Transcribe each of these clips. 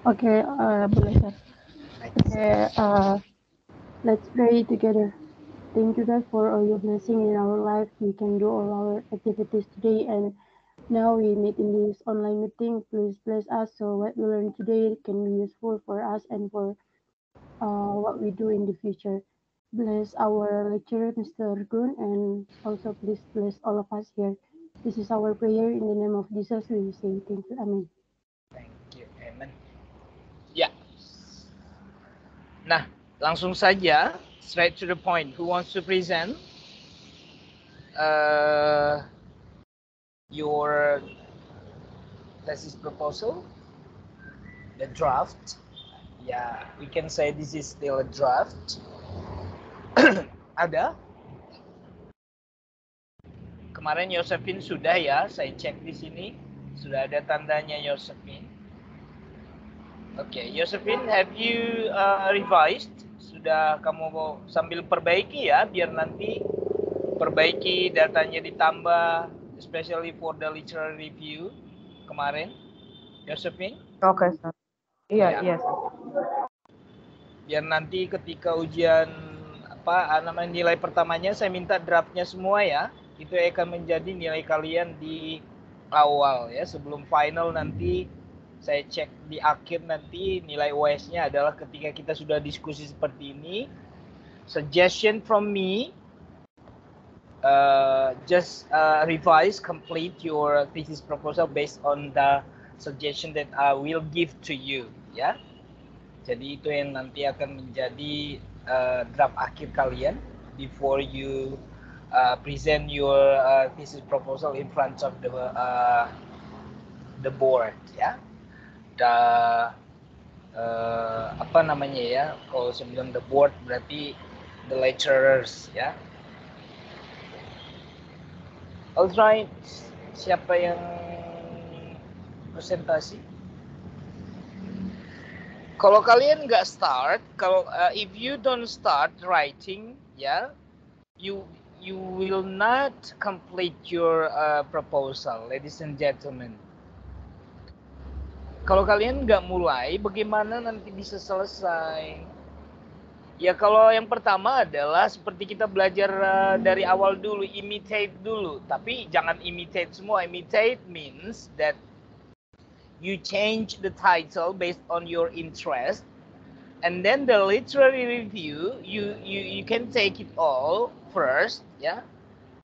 Okay, boleh sir. Okay, let's pray together. Thank you God for all your blessing in our life. We can do all our activities today, and now we meet in this online meeting. Please bless us so what we learn today can be useful for us and for what we do in the future. Bless our lecturer, Mr. Gun, and also please bless all of us here. This is our prayer in the name of Jesus. We say thank you. Amen. Thank you, amen. Ya. Nah, langsung saja, straight to the point. Who wants to present your thesis proposal? The draft. Yeah, we can say this is still a draft. Ada? Kemarin Josephine sudah ya, saya cek di sini. Sudah ada tandanya Josephine. Oke, Josephine, have you revised? Sudah kamu mau sambil perbaiki ya, biar nanti perbaiki datanya ditambah, especially for the literary review kemarin. Josephine? Oke, sir. Iya, Ya. iya, sir. Biar nanti ketika ujian namanya nilai pertamanya saya minta draftnya semua ya. Itu akan menjadi nilai kalian di awal ya, sebelum final nanti saya cek di akhir nanti nilai OS-nya adalah ketika kita sudah diskusi seperti ini. Suggestion from me, just revise, complete your thesis proposal based on the suggestion that I will give to you ya. Jadi itu yang nanti akan menjadi draft akhir kalian before you present your thesis proposal in front of the board ya. Apa namanya ya? Kalau saya bilang the board berarti the lecturers ya. Alright, siapa yang presentasi? Kalau kalian nggak start, if you don't start writing, ya, you will not complete your proposal, ladies and gentlemen. Kalau kalian nggak mulai, bagaimana nanti bisa selesai? Ya kalau yang pertama adalah seperti kita belajar dari awal dulu, imitate dulu. Tapi jangan imitate semua. Imitate means that you change the title based on your interest, and then the literary review you can take it all first ya.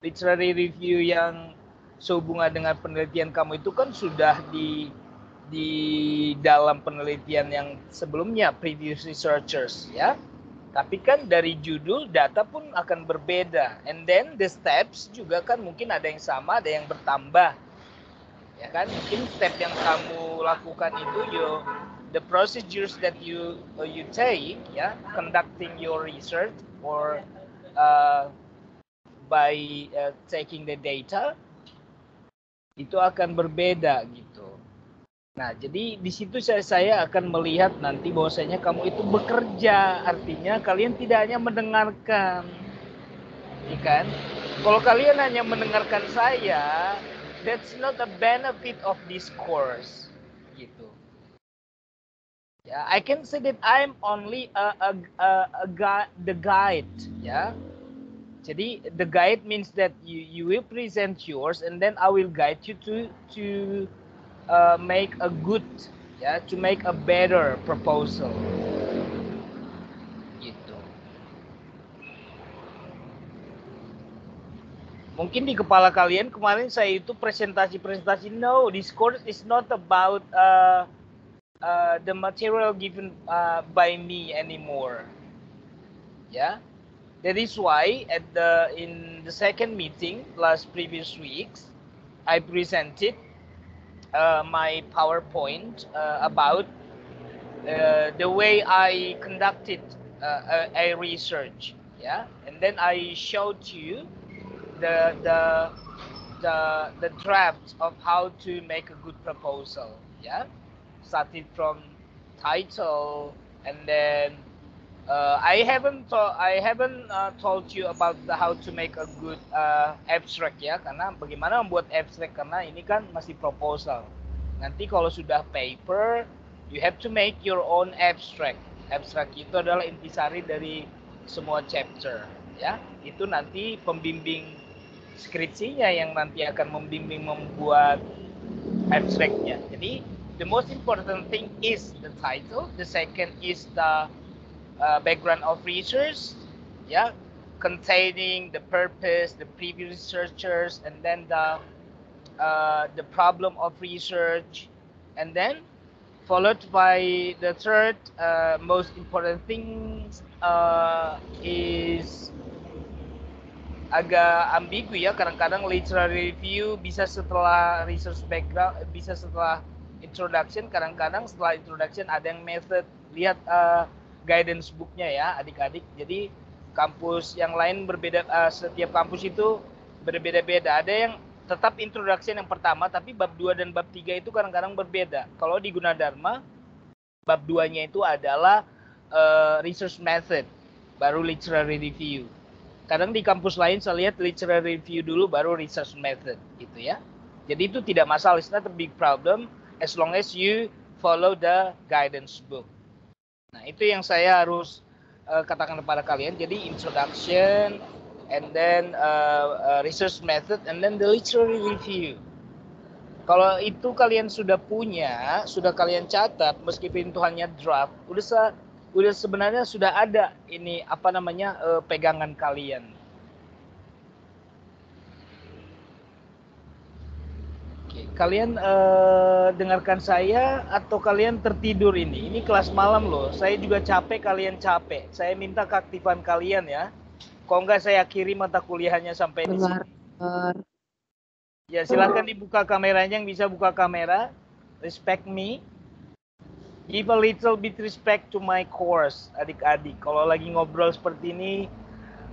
Literary review yang sehubungan dengan penelitian kamu itu kan sudah di dalam penelitian yang sebelumnya, previous researchers ya. Tapi kan dari judul data pun akan berbeda, and then the steps juga kan mungkin ada yang sama, ada yang bertambah. Ya kan, mungkin step yang kamu lakukan itu the procedures that you take ya, conducting your research or by taking the data itu akan berbeda gitu. Nah, jadi di situ saya akan melihat nanti bahwasanya kamu itu bekerja, artinya kalian tidak hanya mendengarkan, ya kan? Kalau kalian hanya mendengarkan saya, that's not a benefit of this course, gitu. Ya, I can say that I'm only the guide, ya. Jadi the guide means that you will present yours, and then I will guide you to make a good, ya, to make a better proposal, gitu. Mungkin di kepala kalian kemarin saya itu presentasi. No, this course is not about the material given by me anymore. Yeah, that is why in the second meeting previous weeks, I presented my PowerPoint about the way I conducted a research. Yeah, and then I showed you the draft of how to make a good proposal. Yeah, started from title, and then I haven't told you about how to make a good abstract ya, karena bagaimana membuat abstract, karena ini kan masih proposal. Nanti kalau sudah paper You have to make your own abstract. Abstract itu adalah intisari dari semua chapter, ya. Itu nanti pembimbing skripsinya yang nanti akan membimbing membuat abstraknya. Jadi the most important thing is the title, the second is the background of research, yeah, containing the purpose, the previous researchers, and then the problem of research, and then followed by the third most important thing is agak ambigu ya, kadang-kadang literary review bisa setelah research background, bisa setelah introduction, kadang-kadang setelah introduction ada yang method. Lihat guidance booknya ya adik-adik. Jadi kampus yang lain berbeda, setiap kampus itu berbeda-beda. Ada yang tetap introduction yang pertama, tapi bab 2 dan bab 3 itu kadang-kadang berbeda. Kalau di Gunadarma, bab 2-nya itu adalah research method, baru literary review. Kadang di kampus lain saya lihat literary review dulu baru research method gitu ya. Jadi itu tidak masalah, it's not a big problem as long as you follow the guidance book. Nah, itu yang saya harus katakan kepada kalian. Jadi introduction and then research method and then the literary review. Kalau itu kalian sudah punya, sudah kalian catat meskipun itu hanya draft, udah sebenarnya sudah ada ini apa namanya pegangan kalian. Oke, kalian dengarkan saya atau kalian tertidur ini? Ini kelas malam loh. Saya juga capek, kalian capek. Saya minta keaktifan kalian ya. Kalau enggak saya akhiri mata kuliahnya sampai di sini. Ya, silakan dibuka kameranya, yang bisa buka kamera. Respect me. Give a little bit respect to my course, adik-adik. Kalau lagi ngobrol seperti ini,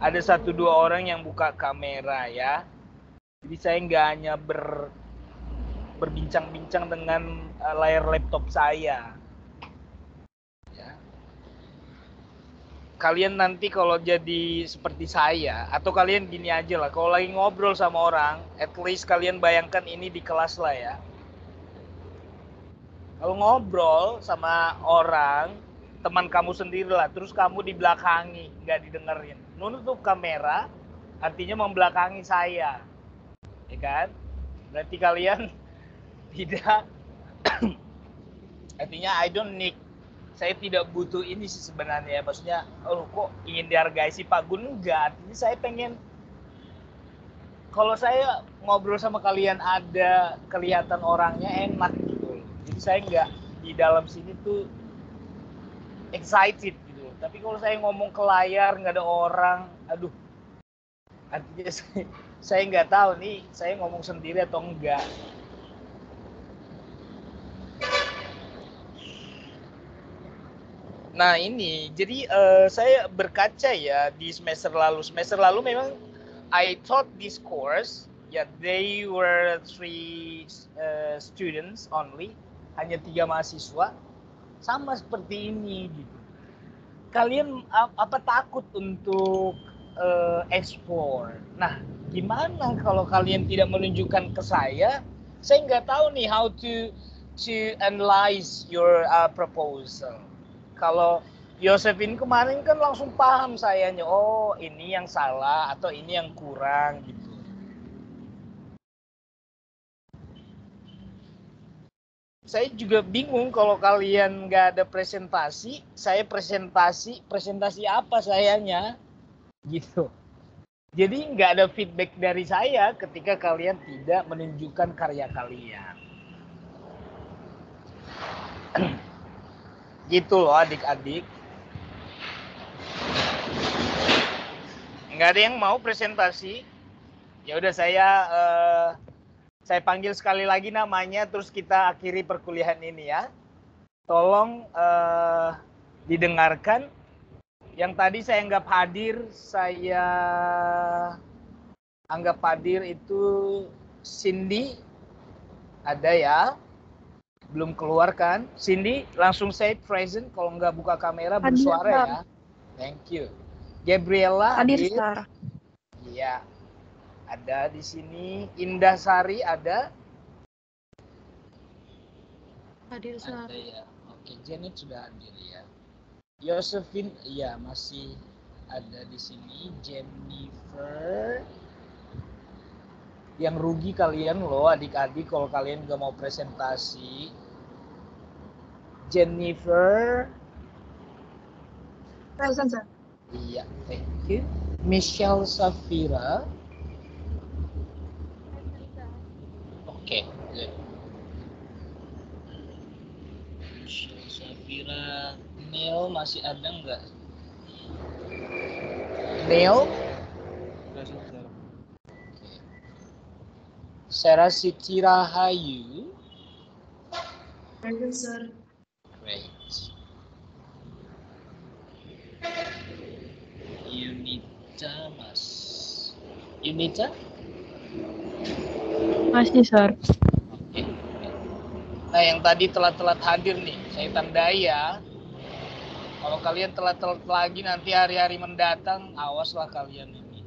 ada 1-2 orang yang buka kamera ya. Jadi saya nggak hanya berbincang-bincang dengan layar laptop saya. Ya. Kalian nanti kalau jadi seperti saya, atau kalian gini aja lah, kalau lagi ngobrol sama orang, at least kalian bayangkan ini di kelas lah ya. Kalau ngobrol sama orang, teman kamu sendiri lah, terus kamu dibelakangi, nggak didengerin. Nutup kamera, artinya membelakangi saya. Ya kan? Berarti kalian tidak, artinya I don't need, saya tidak butuh ini sih sebenarnya. Maksudnya, oh kok ingin dihargai si Pak Gun? Enggak, artinya saya pengen, kalau saya ngobrol sama kalian ada kelihatan orangnya enak gitu. Jadi saya nggak di dalam sini tuh excited gitu. Tapi kalau saya ngomong ke layar nggak ada orang, aduh, artinya saya nggak tahu nih saya ngomong sendiri atau enggak. Nah ini, jadi saya berkaca ya di semester lalu. Semester lalu memang I taught this course, ya they were 3 students only, hanya 3 mahasiswa, sama seperti ini gitu. Kalian apa takut untuk explore? Nah, gimana kalau kalian tidak menunjukkan ke saya nggak tahu nih how to analyze your proposal. Kalau Yosefin kemarin kan langsung paham sayanya, oh ini yang salah atau ini yang kurang gitu. Saya juga bingung kalau kalian nggak ada presentasi, saya presentasi apa sayanya gitu. Jadi nggak ada feedback dari saya ketika kalian tidak menunjukkan karya kalian. Gitu loh adik-adik. Nggak ada yang mau presentasi. Ya udah saya panggil sekali lagi namanya, terus kita akhiri perkuliahan ini ya. Tolong didengarkan. Yang tadi saya anggap hadir itu Cindy, ada ya? Belum keluar kan? Cindy, langsung say present, kalau nggak buka kamera bersuara ya. Thank you. Gabriela hadir. Iya. Ada di sini. Indah Sari ada? Hadir, Sar. Ada ya. Oke, Janet sudah hadir ya. Josephine, iya masih ada di sini. Jennifer. Yang rugi kalian loh adik-adik kalau kalian gak mau presentasi. Jennifer. Present, sir. Iya, thank you. Michelle Safira. Oke, good. Michelle Safira. Neil masih ada nggak? Neil? Present, sir. Sarah Siti Rahayu. Present, sir. Great. Yunita Mas. Yunita? Masih, Sir. Oke. Nah, yang tadi telat-telat hadir nih, saya tandai ya. Kalau kalian telat-telat lagi nanti hari-hari mendatang, awaslah kalian ini.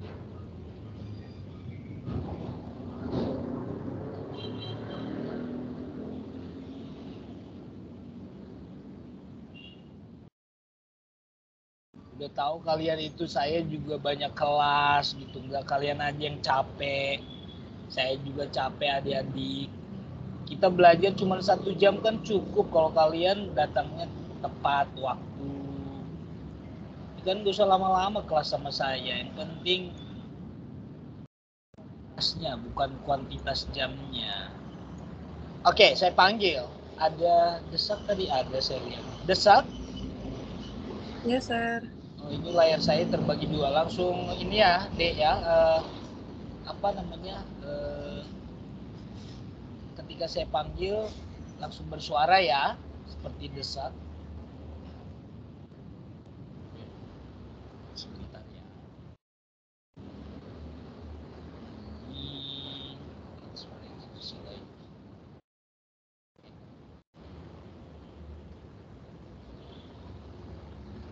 Udah tahu kalian itu saya juga banyak kelas gitu, nggak kalian aja yang capek. Saya juga capek adik-adik. Kita belajar cuma 1 jam kan cukup kalau kalian datangnya tepat waktu. Kan gak usah lama-lama kelas sama saya. Yang penting kelasnya bukan kuantitas jamnya. Oke, saya panggil. Ada Desak tadi ada saya lihat. Desak? Yes, sir. Oh, ini layar saya terbagi 2. Langsung ini ya, Dek ya. Apa namanya? Ketika saya panggil langsung bersuara ya, seperti Desak. Sebentar ya.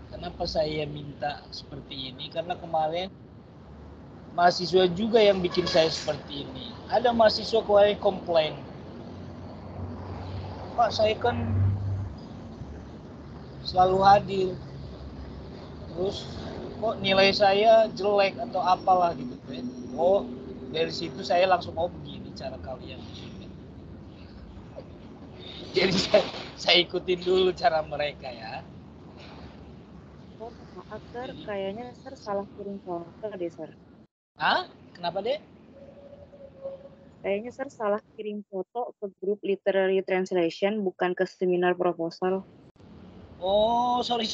Kenapa saya minta seperti ini? Karena kemarin mahasiswa juga yang bikin saya seperti ini. Ada mahasiswa kemarin komplain, Pak, saya kan selalu hadir, terus kok nilai saya jelek atau apalah gitu kan. Oh, dari situ saya langsung begini cara kalian. Jadi saya ikutin dulu cara mereka ya. Oh, maaf, Sir. Kayaknya Sir salah kirim foto deh, Sir. Hah? Kenapa, Dek? Kayaknya Sir salah kirim foto ke grup Literary Translation, bukan ke seminar proposal. Oh, sorry.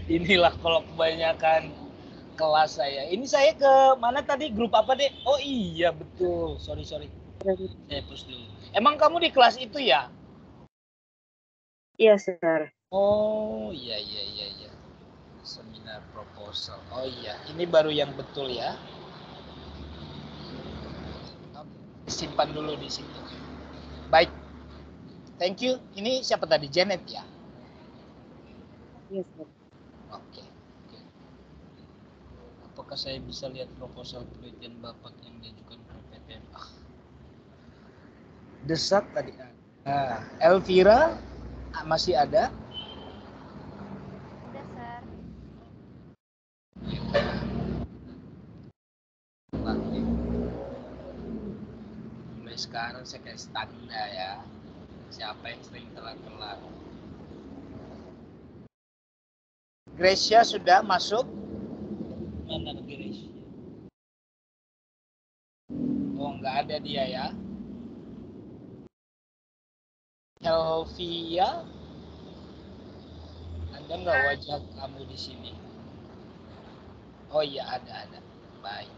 Inilah kalau kebanyakan kelas saya. Ini saya ke mana tadi? Grup apa, Dek? Oh iya, betul. Sorry. Saya push dulu. Emang kamu di kelas itu ya? Iya, Sir. Oh, iya. Seminar proposal. Oh iya, ini baru yang betul ya. Simpan dulu di situ. Baik. Thank you. Ini siapa tadi? Janet ya? Iya, Sir. Oke. Apakah saya bisa lihat proposal penelitian Bapak yang diajukan ke PTN? Desak tadi. Nah, Elvira masih ada? Ada, Sir. Mulai sekarang saya kasih tanda ya. Siapa yang sering telat-telat. Gracia sudah masuk? Mana Gracia? Oh, nggak ada dia ya. Elvia, ada nggak wajah kamu di sini? Oh iya, ada. Baik.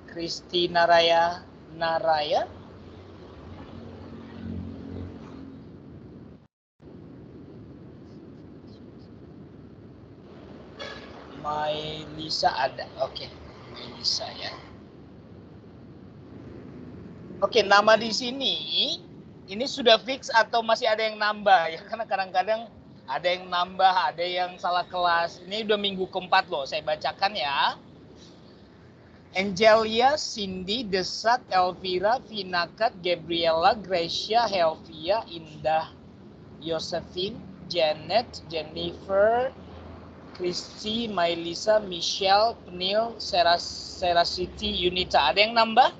Kristi Naraya. Lisa ada. Oke. Lisa ya. Oke, nama di sini ini sudah fix atau masih ada yang nambah ya? Karena kadang-kadang ada yang nambah, ada yang salah kelas. Ini udah minggu keempat loh, saya bacakan ya. Angelia, Cindy, Desak, Elvira, Vinakat, Gabriela, Gracia, Helvia, Indah, Josephine, Janet, Jennifer, Christy, Mailisa, Michelle, Penil, Serasiti, Yunita. Ada yang nambah?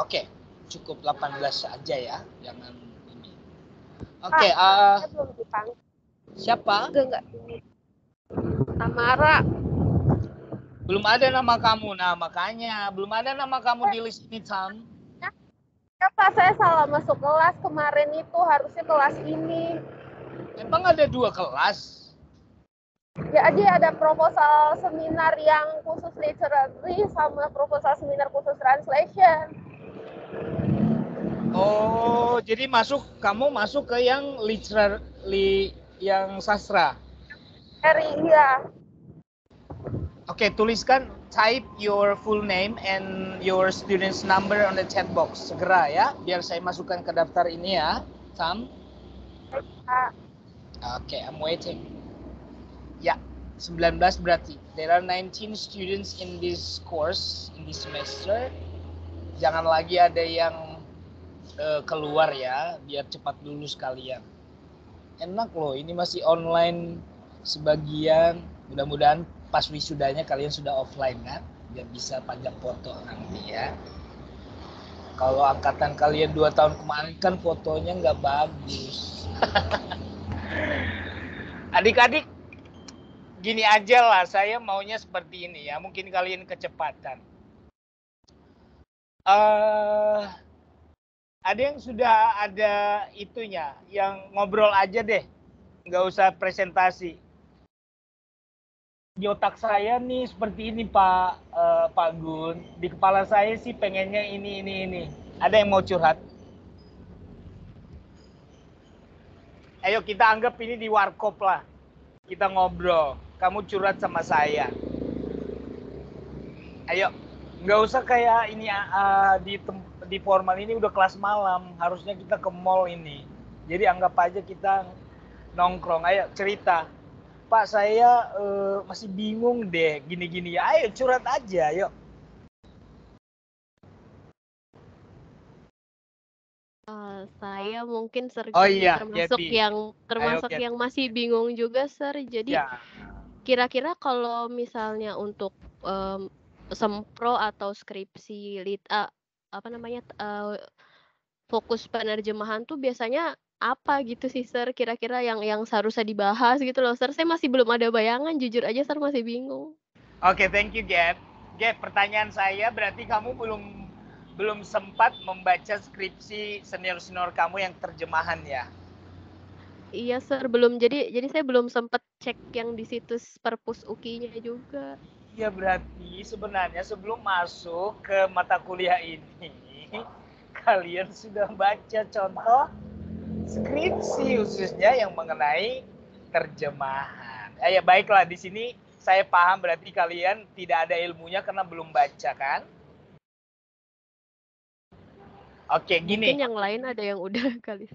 Oke, cukup 18 aja ya, jangan ini. Oke, belum dipanggil. siapa? Enggak ini. Tamara. Belum ada nama kamu. Nah, makanya belum ada nama kamu di list ini, Tam. Ya Pak, saya salah masuk kelas kemarin itu, harusnya kelas ini. Emang ada 2 kelas? Ya, ada proposal seminar yang khusus literary sama proposal seminar khusus translation. Oh, jadi kamu masuk ke yang yang sastra. Iya. Oke, tuliskan type your full name and your student's number on the chat box. Segera ya, biar saya masukkan ke daftar ini ya, Sam. Oke, I'm waiting. Ya, 19 berarti. There are 19 students in this course, in this semester. Jangan lagi ada yang keluar ya, biar cepat lulus kalian. Enak loh, ini masih online sebagian. Mudah-mudahan pas wisudanya kalian sudah offline kan, biar bisa pajang foto nanti ya. Kalau angkatan kalian 2 tahun kemarin kan fotonya nggak bagus. Adik-adik, gini aja lah, saya maunya seperti ini ya. Mungkin kalian kecepatan. Ada yang sudah ada itunya, yang ngobrol aja deh, nggak usah presentasi. Di otak saya nih seperti ini Pak Gun, di kepala saya sih pengennya ini. Ada yang mau curhat? Ayo kita anggap ini di warkop lah, kita ngobrol, kamu curhat sama saya. Ayo, nggak usah kayak ini di formal ini udah kelas malam, harusnya kita ke mall ini. Jadi anggap aja kita nongkrong, ayo cerita. Pak, saya masih bingung deh, gini-gini. Ayo curhat aja, yuk. Saya mungkin termasuk yang masih bingung juga, Sir. Jadi kira-kira kalau misalnya untuk sempro atau skripsi fokus penerjemahan tuh biasanya apa gitu sih, Sir? Kira-kira yang seharusnya dibahas gitu loh, Sir. Saya masih belum ada bayangan, jujur aja, Sir, masih bingung. Oke, thank you, Gap. Gap, pertanyaan saya berarti kamu belum sempat membaca skripsi senior kamu yang terjemahan ya? Iya, Sir, belum. Jadi saya belum sempat cek yang di situs Perpus UKI-nya juga. Iya, berarti sebenarnya sebelum masuk ke mata kuliah ini, kalian sudah baca contoh skripsi khususnya yang mengenai terjemahan. Ya baiklah, di sini saya paham berarti kalian tidak ada ilmunya karena belum baca kan? Oke, gini. Mungkin yang lain ada yang udah kali.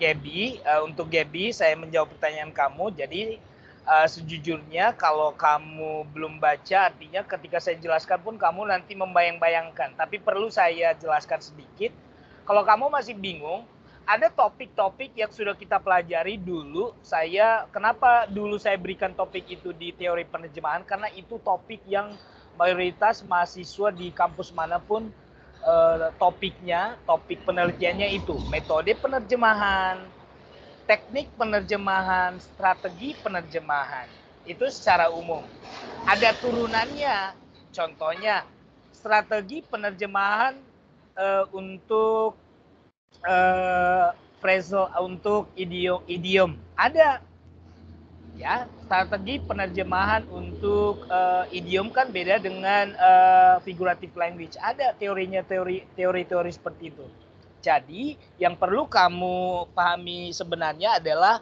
Gaby, untuk Gaby saya menjawab pertanyaan kamu. Jadi sejujurnya kalau kamu belum baca, artinya ketika saya jelaskan pun kamu nanti membayang-bayangkan. Tapi perlu saya jelaskan sedikit. Kalau kamu masih bingung, ada topik-topik yang sudah kita pelajari dulu. Kenapa dulu saya berikan topik itu di teori penerjemahan? Karena itu topik yang mayoritas mahasiswa di kampus manapun topik penelitiannya itu. Metode penerjemahan, teknik penerjemahan, strategi penerjemahan. Itu secara umum. Ada turunannya, contohnya strategi penerjemahan untuk phrasal, untuk idiom. Ada ya, strategi penerjemahan untuk idiom kan beda dengan figurative language. Ada teori seperti itu. Jadi yang perlu kamu pahami sebenarnya adalah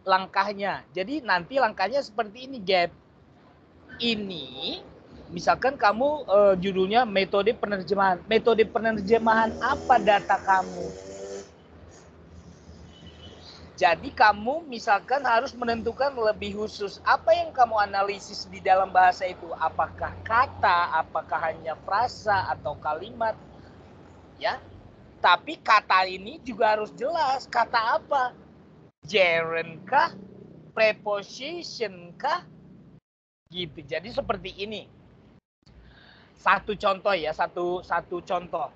langkahnya. Jadi nanti langkahnya seperti ini, Gap. Ini misalkan kamu judulnya metode penerjemahan. Metode penerjemahan apa data kamu? Jadi kamu misalkan harus menentukan lebih khusus apa yang kamu analisis di dalam bahasa itu. Apakah kata, apakah hanya frasa atau kalimat. Ya. Tapi kata ini juga harus jelas. Kata apa? Gerund kah? Preposition kah? Gitu. Jadi seperti ini. Satu contoh ya, satu contoh.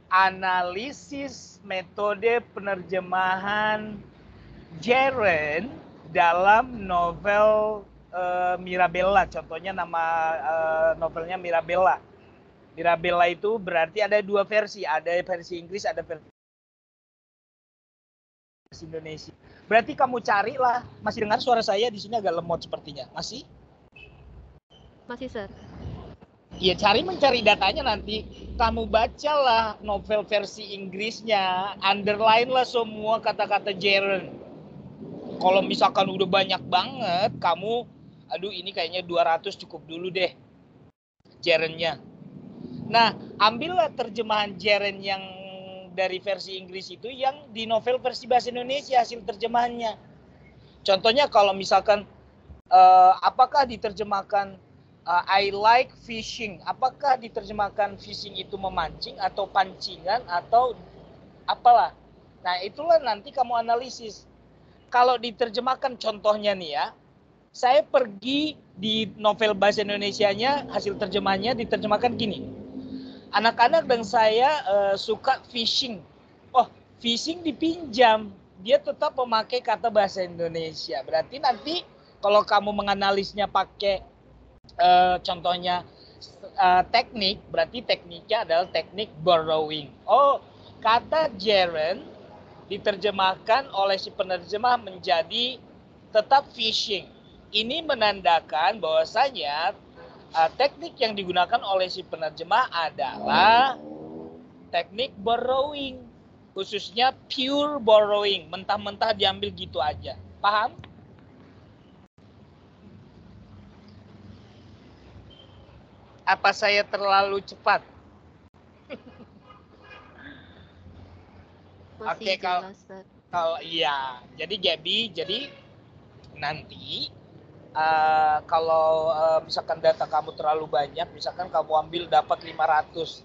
Analisis metode penerjemahan gerund dalam novel Mirabella. Contohnya nama novelnya Mirabella. Mirabella itu berarti ada dua versi. Ada versi Inggris, ada versi Indonesia. Berarti kamu carilah. Masih dengar suara saya di sini agak lemot sepertinya. Masih? Masih, Sir. Iya, mencari datanya nanti. Kamu bacalah novel versi Inggrisnya. Underline lah semua kata-kata gerund. Kalau misalkan udah banyak banget, kamu, aduh ini kayaknya 200 cukup dulu deh gerundnya. Nah, ambillah terjemahan gerund yang dari versi Inggris itu yang di novel versi bahasa Indonesia hasil terjemahannya. Contohnya kalau misalkan apakah diterjemahkan I like fishing, apakah diterjemahkan fishing itu memancing atau pancingan atau apalah. Nah, itulah nanti kamu analisis. Kalau diterjemahkan contohnya nih ya, saya pergi di novel bahasa Indonesianya, hasil terjemahannya diterjemahkan gini. Anak-anak dan saya suka fishing. Oh, fishing dipinjam. Dia tetap memakai kata bahasa Indonesia. Berarti nanti kalau kamu menganalisnya pakai contohnya teknik, berarti tekniknya adalah teknik borrowing. Oh, kata gerund diterjemahkan oleh si penerjemah menjadi tetap fishing. Ini menandakan bahwasanya teknik yang digunakan oleh si penerjemah adalah teknik borrowing, khususnya pure borrowing, mentah-mentah diambil gitu aja. Paham? Apa saya terlalu cepat? Masih Oke, kalau jelas, Sir. iya, jadi Gaby, jadi nanti kalau misalkan data kamu terlalu banyak, misalkan kamu ambil dapat 500.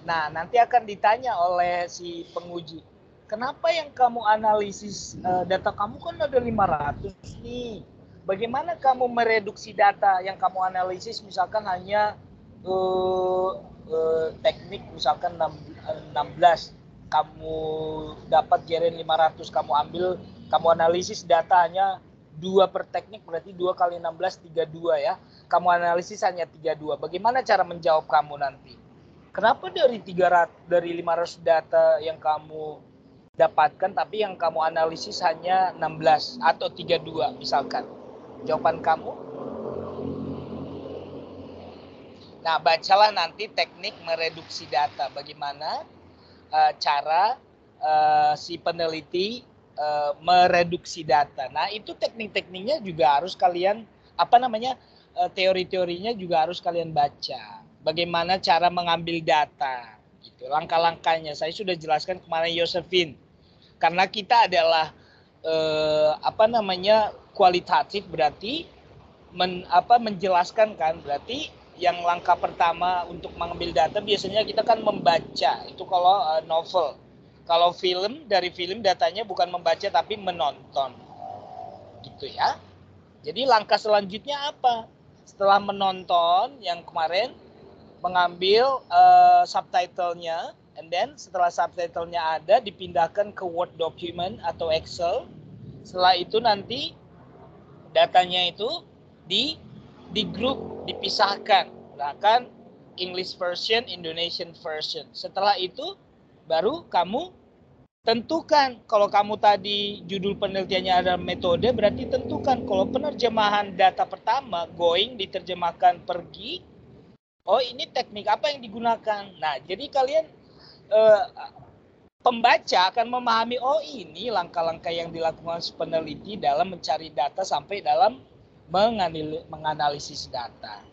Nah, nanti akan ditanya oleh si penguji, kenapa yang kamu analisis data kamu kan ada 500 nih. Bagaimana kamu mereduksi data yang kamu analisis misalkan hanya teknik misalkan 16. Kamu dapat gerund 500, kamu analisis datanya 2 per teknik, berarti 2 kali 16, 32 ya. Kamu analisis hanya 32. Bagaimana cara menjawab kamu nanti? Kenapa dari 500 data yang kamu dapatkan, tapi yang kamu analisis hanya 16 atau 32 misalkan? Jawaban kamu? Nah, bacalah nanti teknik mereduksi data. Bagaimana cara si peneliti mereduksi data. Nah, itu teknik-tekniknya juga harus kalian teori-teorinya juga harus kalian baca. Bagaimana cara mengambil data gitu. Langkah-langkahnya saya sudah jelaskan kemarin Josephine. Karena kita adalah kualitatif, berarti menjelaskan kan, berarti yang langkah pertama untuk mengambil data biasanya kita kan membaca. Itu kalau novel. Kalau film, dari film datanya bukan membaca tapi menonton. Gitu ya. Jadi langkah selanjutnya apa? Setelah menonton yang kemarin, mengambil subtitlenya, and then setelah subtitlenya ada dipindahkan ke Word document atau Excel. Setelah itu nanti datanya itu di grup, dipisahkan, bahkan English version, Indonesian version. Setelah itu baru kamu tentukan, kalau kamu tadi judul penelitiannya ada metode, berarti tentukan kalau penerjemahan data pertama going diterjemahkan pergi, oh ini teknik apa yang digunakan. Nah, jadi kalian pembaca akan memahami, oh ini langkah-langkah yang dilakukan peneliti dalam mencari data sampai dalam menganalisis data.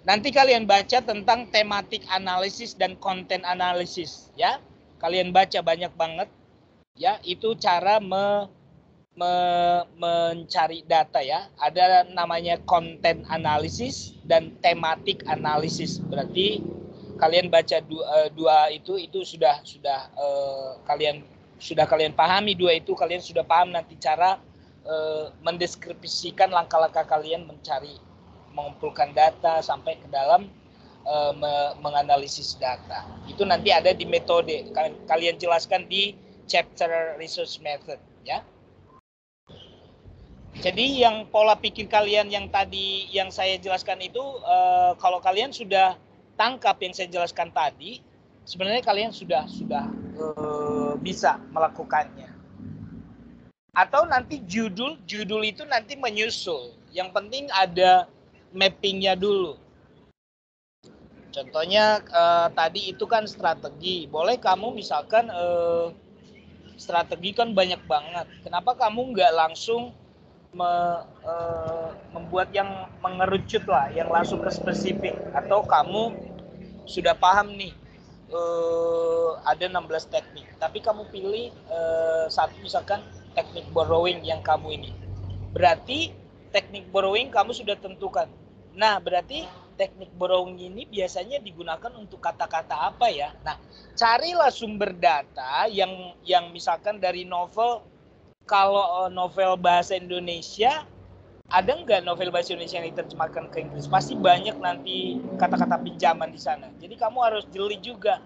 Nanti kalian baca tentang tematik analisis dan konten analisis ya. Kalian baca banyak banget ya, itu cara mencari data ya. Ada namanya content analysis dan thematic analysis. Berarti kalian baca dua itu sudah kalian pahami dua itu, kalian sudah paham nanti cara mendeskripsikan langkah-langkah kalian mencari, mengumpulkan data sampai ke dalam menganalisis data. Itu nanti ada di metode, kalian jelaskan di chapter research method ya. Jadi yang pola pikir kalian yang tadi yang saya jelaskan itu, kalau kalian sudah tangkap yang saya jelaskan tadi, sebenarnya kalian sudah bisa melakukannya. Atau nanti judul itu nanti menyusul. Yang penting ada mappingnya dulu. Contohnya tadi itu kan strategi. Boleh kamu misalkan strategi kan banyak banget. Kenapa kamu nggak langsung membuat yang mengerucut lah, yang langsung ke spesifik? Atau kamu sudah paham nih, ada 16 teknik, tapi kamu pilih satu misalkan teknik borrowing yang kamu ini. Berarti teknik borrowing kamu sudah tentukan. Nah, berarti teknik borrowing ini biasanya digunakan untuk kata-kata apa ya? Nah, carilah sumber data yang misalkan dari novel. Kalau novel bahasa Indonesia, ada nggak novel bahasa Indonesia yang diterjemahkan ke Inggris? Pasti banyak nanti kata-kata pinjaman di sana. Jadi kamu harus jeli juga.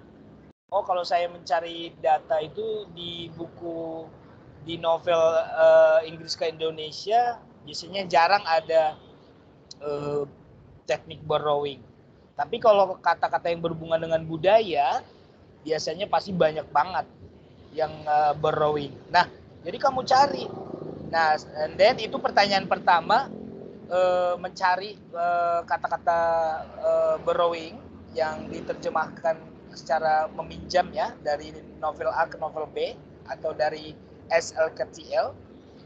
Oh, kalau saya mencari data itu di buku, di novel Inggris ke Indonesia, biasanya jarang ada teknik borrowing. Tapi kalau kata-kata yang berhubungan dengan budaya, biasanya pasti banyak banget yang borrowing. Nah, jadi kamu cari. Nah, and then itu pertanyaan pertama, mencari kata-kata borrowing yang diterjemahkan secara meminjam ya, dari novel A ke novel B atau dari SL ke TL.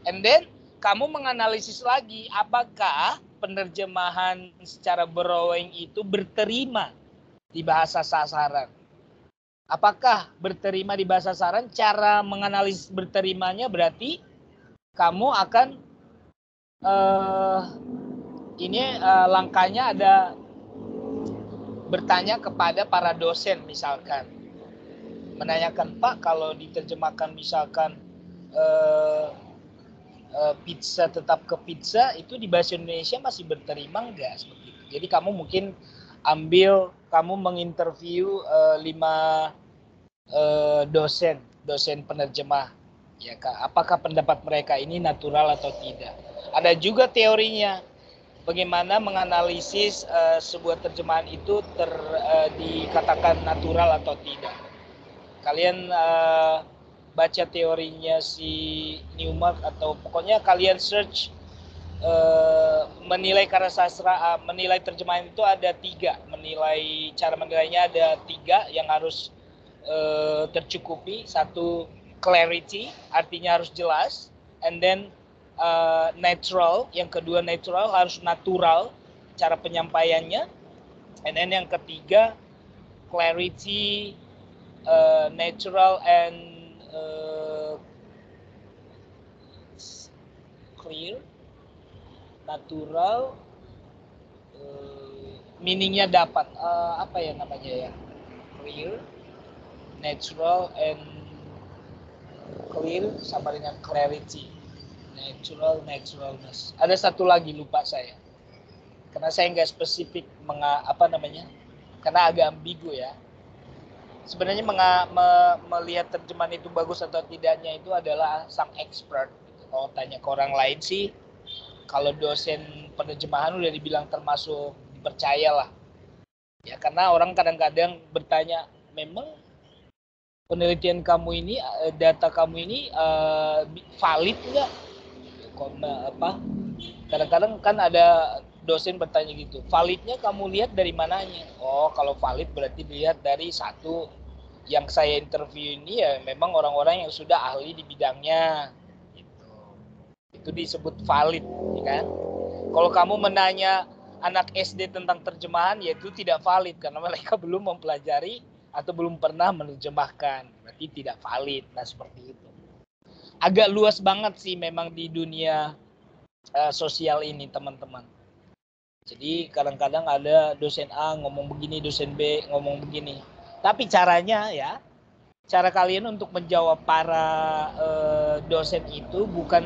And then kamu menganalisis lagi apakah penerjemahan secara borrowing itu berterima di bahasa sasaran. Apakah berterima di bahasa sasaran? Cara menganalisis berterimanya berarti kamu akan langkahnya ada bertanya kepada para dosen misalkan, menanyakan, Pak, kalau diterjemahkan misalkan pizza tetap ke pizza, itu di bahasa Indonesia masih berterima enggak? Seperti itu. Jadi kamu mungkin kamu menginterview 5 dosen penerjemah, ya Kak, apakah pendapat mereka ini natural atau tidak? Ada juga teorinya, bagaimana menganalisis sebuah terjemahan itu dikatakan natural atau tidak. Kalian baca teorinya si Newmark, atau pokoknya kalian search menilai karya sastra, menilai terjemahan itu ada 3. Cara menilainya ada 3 yang harus tercukupi. 1, clarity, artinya harus jelas. And then natural, yang kedua natural, harus natural cara penyampaiannya. And then yang ketiga, clarity, natural and clear. Natural, meaningnya dapat, apa ya namanya ya, clear, natural and clear sama dengan clarity, naturalness. Ada satu lagi lupa saya, karena saya nggak spesifik karena agak ambigu ya. Sebenarnya melihat terjemahan itu bagus atau tidaknya itu adalah sang expert. Kalau tanya ke orang lain sih, kalau dosen penerjemahan udah dibilang termasuk dipercaya lah. Ya, karena orang kadang-kadang bertanya, memang penelitian kamu ini, data kamu ini valid nggak? Kadang-kadang kan ada dosen bertanya gitu, validnya kamu lihat dari mananya? Oh, kalau valid berarti dilihat dari 1, yang saya interview ini ya memang orang-orang yang sudah ahli di bidangnya. Itu disebut valid, ya kan? Kalau kamu menanya anak SD tentang terjemahan, ya itu tidak valid karena mereka belum mempelajari atau belum pernah menerjemahkan, berarti tidak valid. Nah, seperti itu. agak luas banget sih memang di dunia sosial ini, teman-teman. Jadi kadang-kadang ada dosen A ngomong begini, dosen B ngomong begini. Tapi caranya ya, cara kalian untuk menjawab para dosen itu bukan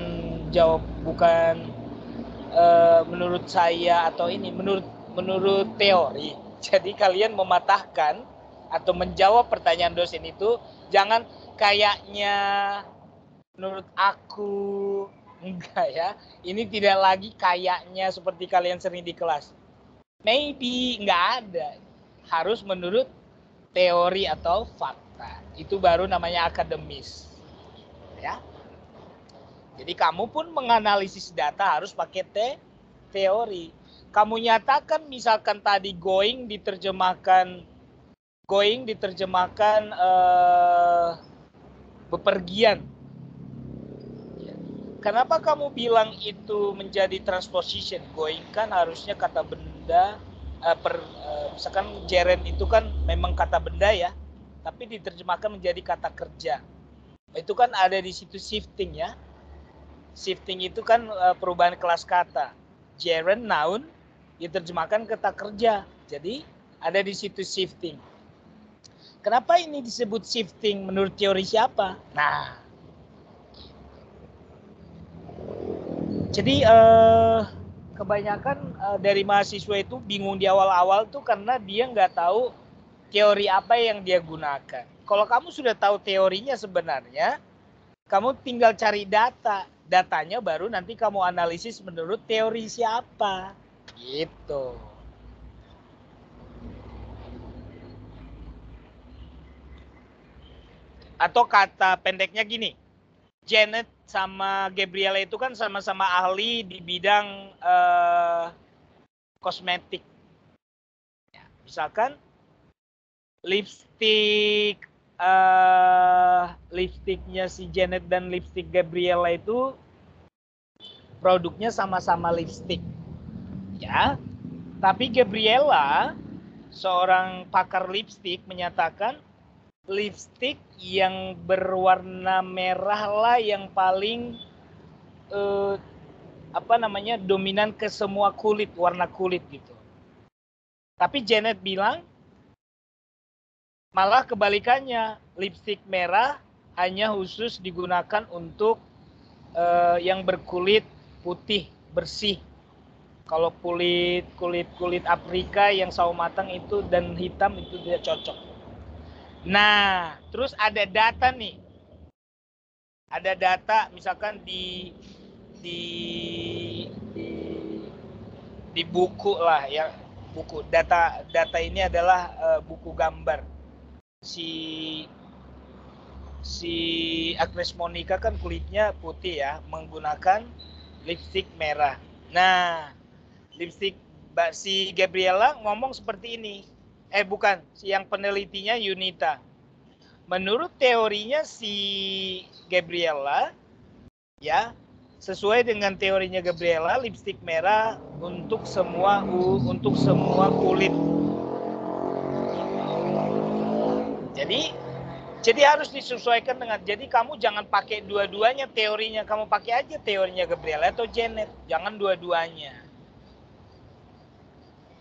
menurut saya atau ini, menurut teori. Jadi kalian mematahkan atau menjawab pertanyaan dosen itu jangan kayaknya, menurut aku, enggak ya. Ini tidak lagi kayaknya seperti kalian sering di kelas. Maybe, enggak ada. Harus menurut teori atau fakta. Itu baru namanya akademis. Ya. Jadi kamu pun menganalisis data harus pakai teori. Kamu nyatakan misalkan tadi going diterjemahkan bepergian. Kenapa kamu bilang itu menjadi transposition? Going kan harusnya kata benda, misalkan gerund itu kan memang kata benda ya, tapi diterjemahkan menjadi kata kerja. Itu kan ada di situ shifting ya. Shifting itu kan perubahan kelas kata. Gerund noun diterjemahkan kata kerja. Jadi ada di situ shifting. Kenapa ini disebut shifting menurut teori siapa? Nah, jadi kebanyakan dari mahasiswa itu bingung di awal-awal tuh karena dia nggak tahu teori apa yang dia gunakan. Kalau kamu sudah tahu teorinya sebenarnya, kamu tinggal cari data. Datanya baru nanti kamu analisis menurut teori siapa. Gitu. Atau kata pendeknya gini. Janet sama Gabriela itu kan sama-sama ahli di bidang kosmetik. Ya, misalkan lipstiknya si Janet dan lipstik Gabriela itu produknya sama-sama lipstik. Ya. Tapi Gabriela, seorang pakar lipstik, menyatakan lipstik yang berwarna merah lah yang paling dominan ke semua kulit, warna kulit gitu. Tapi Janet bilang malah kebalikannya, lipstik merah hanya khusus digunakan untuk yang berkulit putih bersih. Kalau kulit Afrika yang sawo matang itu dan hitam itu tidak cocok. Nah, terus ada data nih. Ada data misalkan di buku lah ya, buku. Data ini adalah buku gambar. Si Agnes Monica kan kulitnya putih ya, menggunakan lipstik merah. Nah, lipstik si Gabriela ngomong seperti ini. Bukan, yang penelitinya Yunita. Menurut teorinya si Gabriela, ya, sesuai dengan teorinya Gabriela, lipstik merah untuk semua kulit. Jadi harus disesuaikan dengan. Jadi kamu jangan pakai dua-duanya teorinya, kamu pakai aja teorinya Gabriela atau Janet, jangan dua-duanya.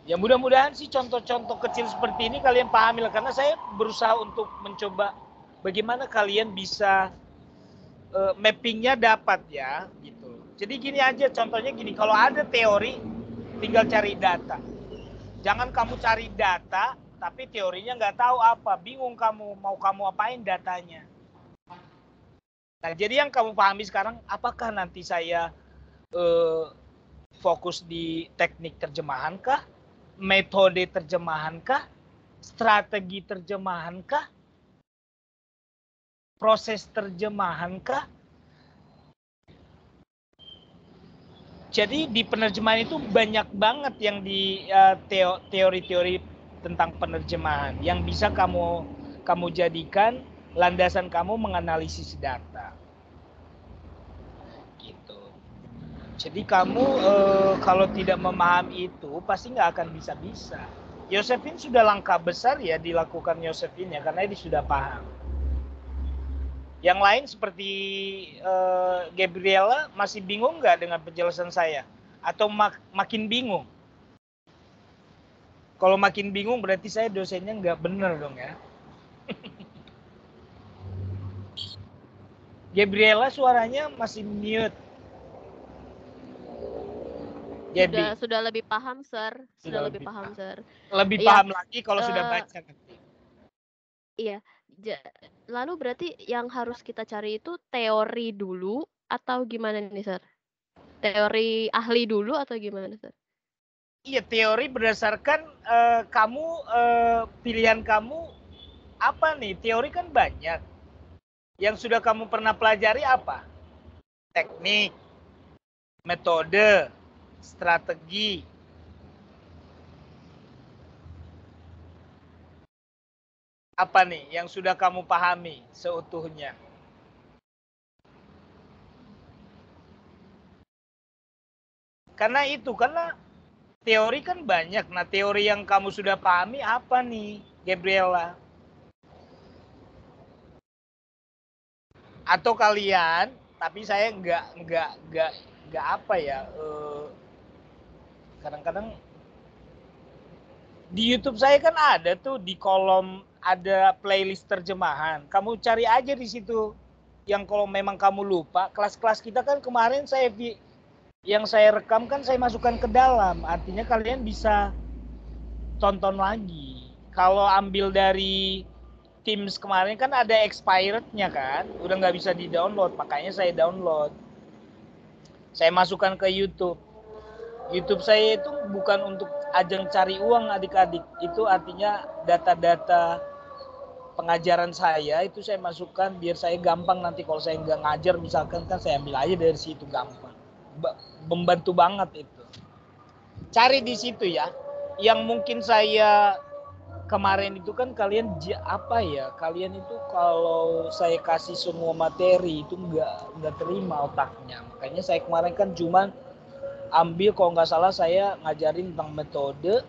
Ya mudah-mudahan sih contoh-contoh kecil seperti ini kalian pahami lah, karena saya berusaha untuk mencoba bagaimana kalian bisa mappingnya dapat ya gitu. Jadi gini aja contohnya gini, kalau ada teori tinggal cari data. Jangan kamu cari data tapi teorinya nggak tahu apa, bingung kamu mau kamu apain datanya. Nah jadi yang kamu pahami sekarang, apakah nanti saya fokus di teknik terjemahankah? Metode terjemahankah? Strategi terjemahankah? Proses terjemahankah? Jadi di penerjemahan itu banyak banget yang di teori-teori tentang penerjemahan yang bisa kamu jadikan landasan kamu menganalisis data. Jadi kamu kalau tidak memahami itu pasti nggak akan bisa-bisa. Josephine sudah langkah besar ya dilakukan Josephine ya, karena dia sudah paham. Yang lain seperti Gabriela masih bingung nggak dengan penjelasan saya? Atau makin bingung? Kalau makin bingung berarti saya dosennya nggak benar dong ya. Gabriela suaranya masih mute. Sudah lebih paham, Sir. Sudah lebih paham, Sir. Lebih Iya, paham lagi kalau sudah baca nanti. Iya. Lalu berarti yang harus kita cari itu teori dulu atau gimana nih, Sir? Teori ahli dulu atau gimana, Sir? Iya, teori berdasarkan kamu pilihan kamu apa nih? Teori kan banyak. Yang sudah kamu pernah pelajari apa? Teknik, metode, strategi. Apa nih yang sudah kamu pahami seutuhnya? Karena teori kan banyak. Nah, teori yang kamu sudah pahami apa nih, Gabriela? Atau kalian, tapi saya nggak apa ya? Kadang-kadang di YouTube saya kan ada tuh di kolom ada playlist terjemahan. Kamu cari aja di situ. Yang kalau memang kamu lupa, kelas-kelas kita kan kemarin yang saya rekam kan saya masukkan ke dalam. Artinya kalian bisa tonton lagi. Kalau ambil dari Teams kemarin kan ada expired-nya kan. Udah nggak bisa di-download, makanya saya download. Saya masukkan ke YouTube. YouTube saya itu bukan untuk ajang cari uang adik-adik. Itu artinya data-data pengajaran saya itu saya masukkan biar saya gampang nanti kalau saya nggak ngajar misalkan kan saya ambil aja dari situ gampang. Membantu banget itu. Cari di situ ya. Yang mungkin saya kemarin itu kan kalian kalian itu kalau saya kasih semua materi itu nggak terima otaknya. Makanya saya kemarin kan cuman ambil kalau nggak salah saya ngajarin tentang metode,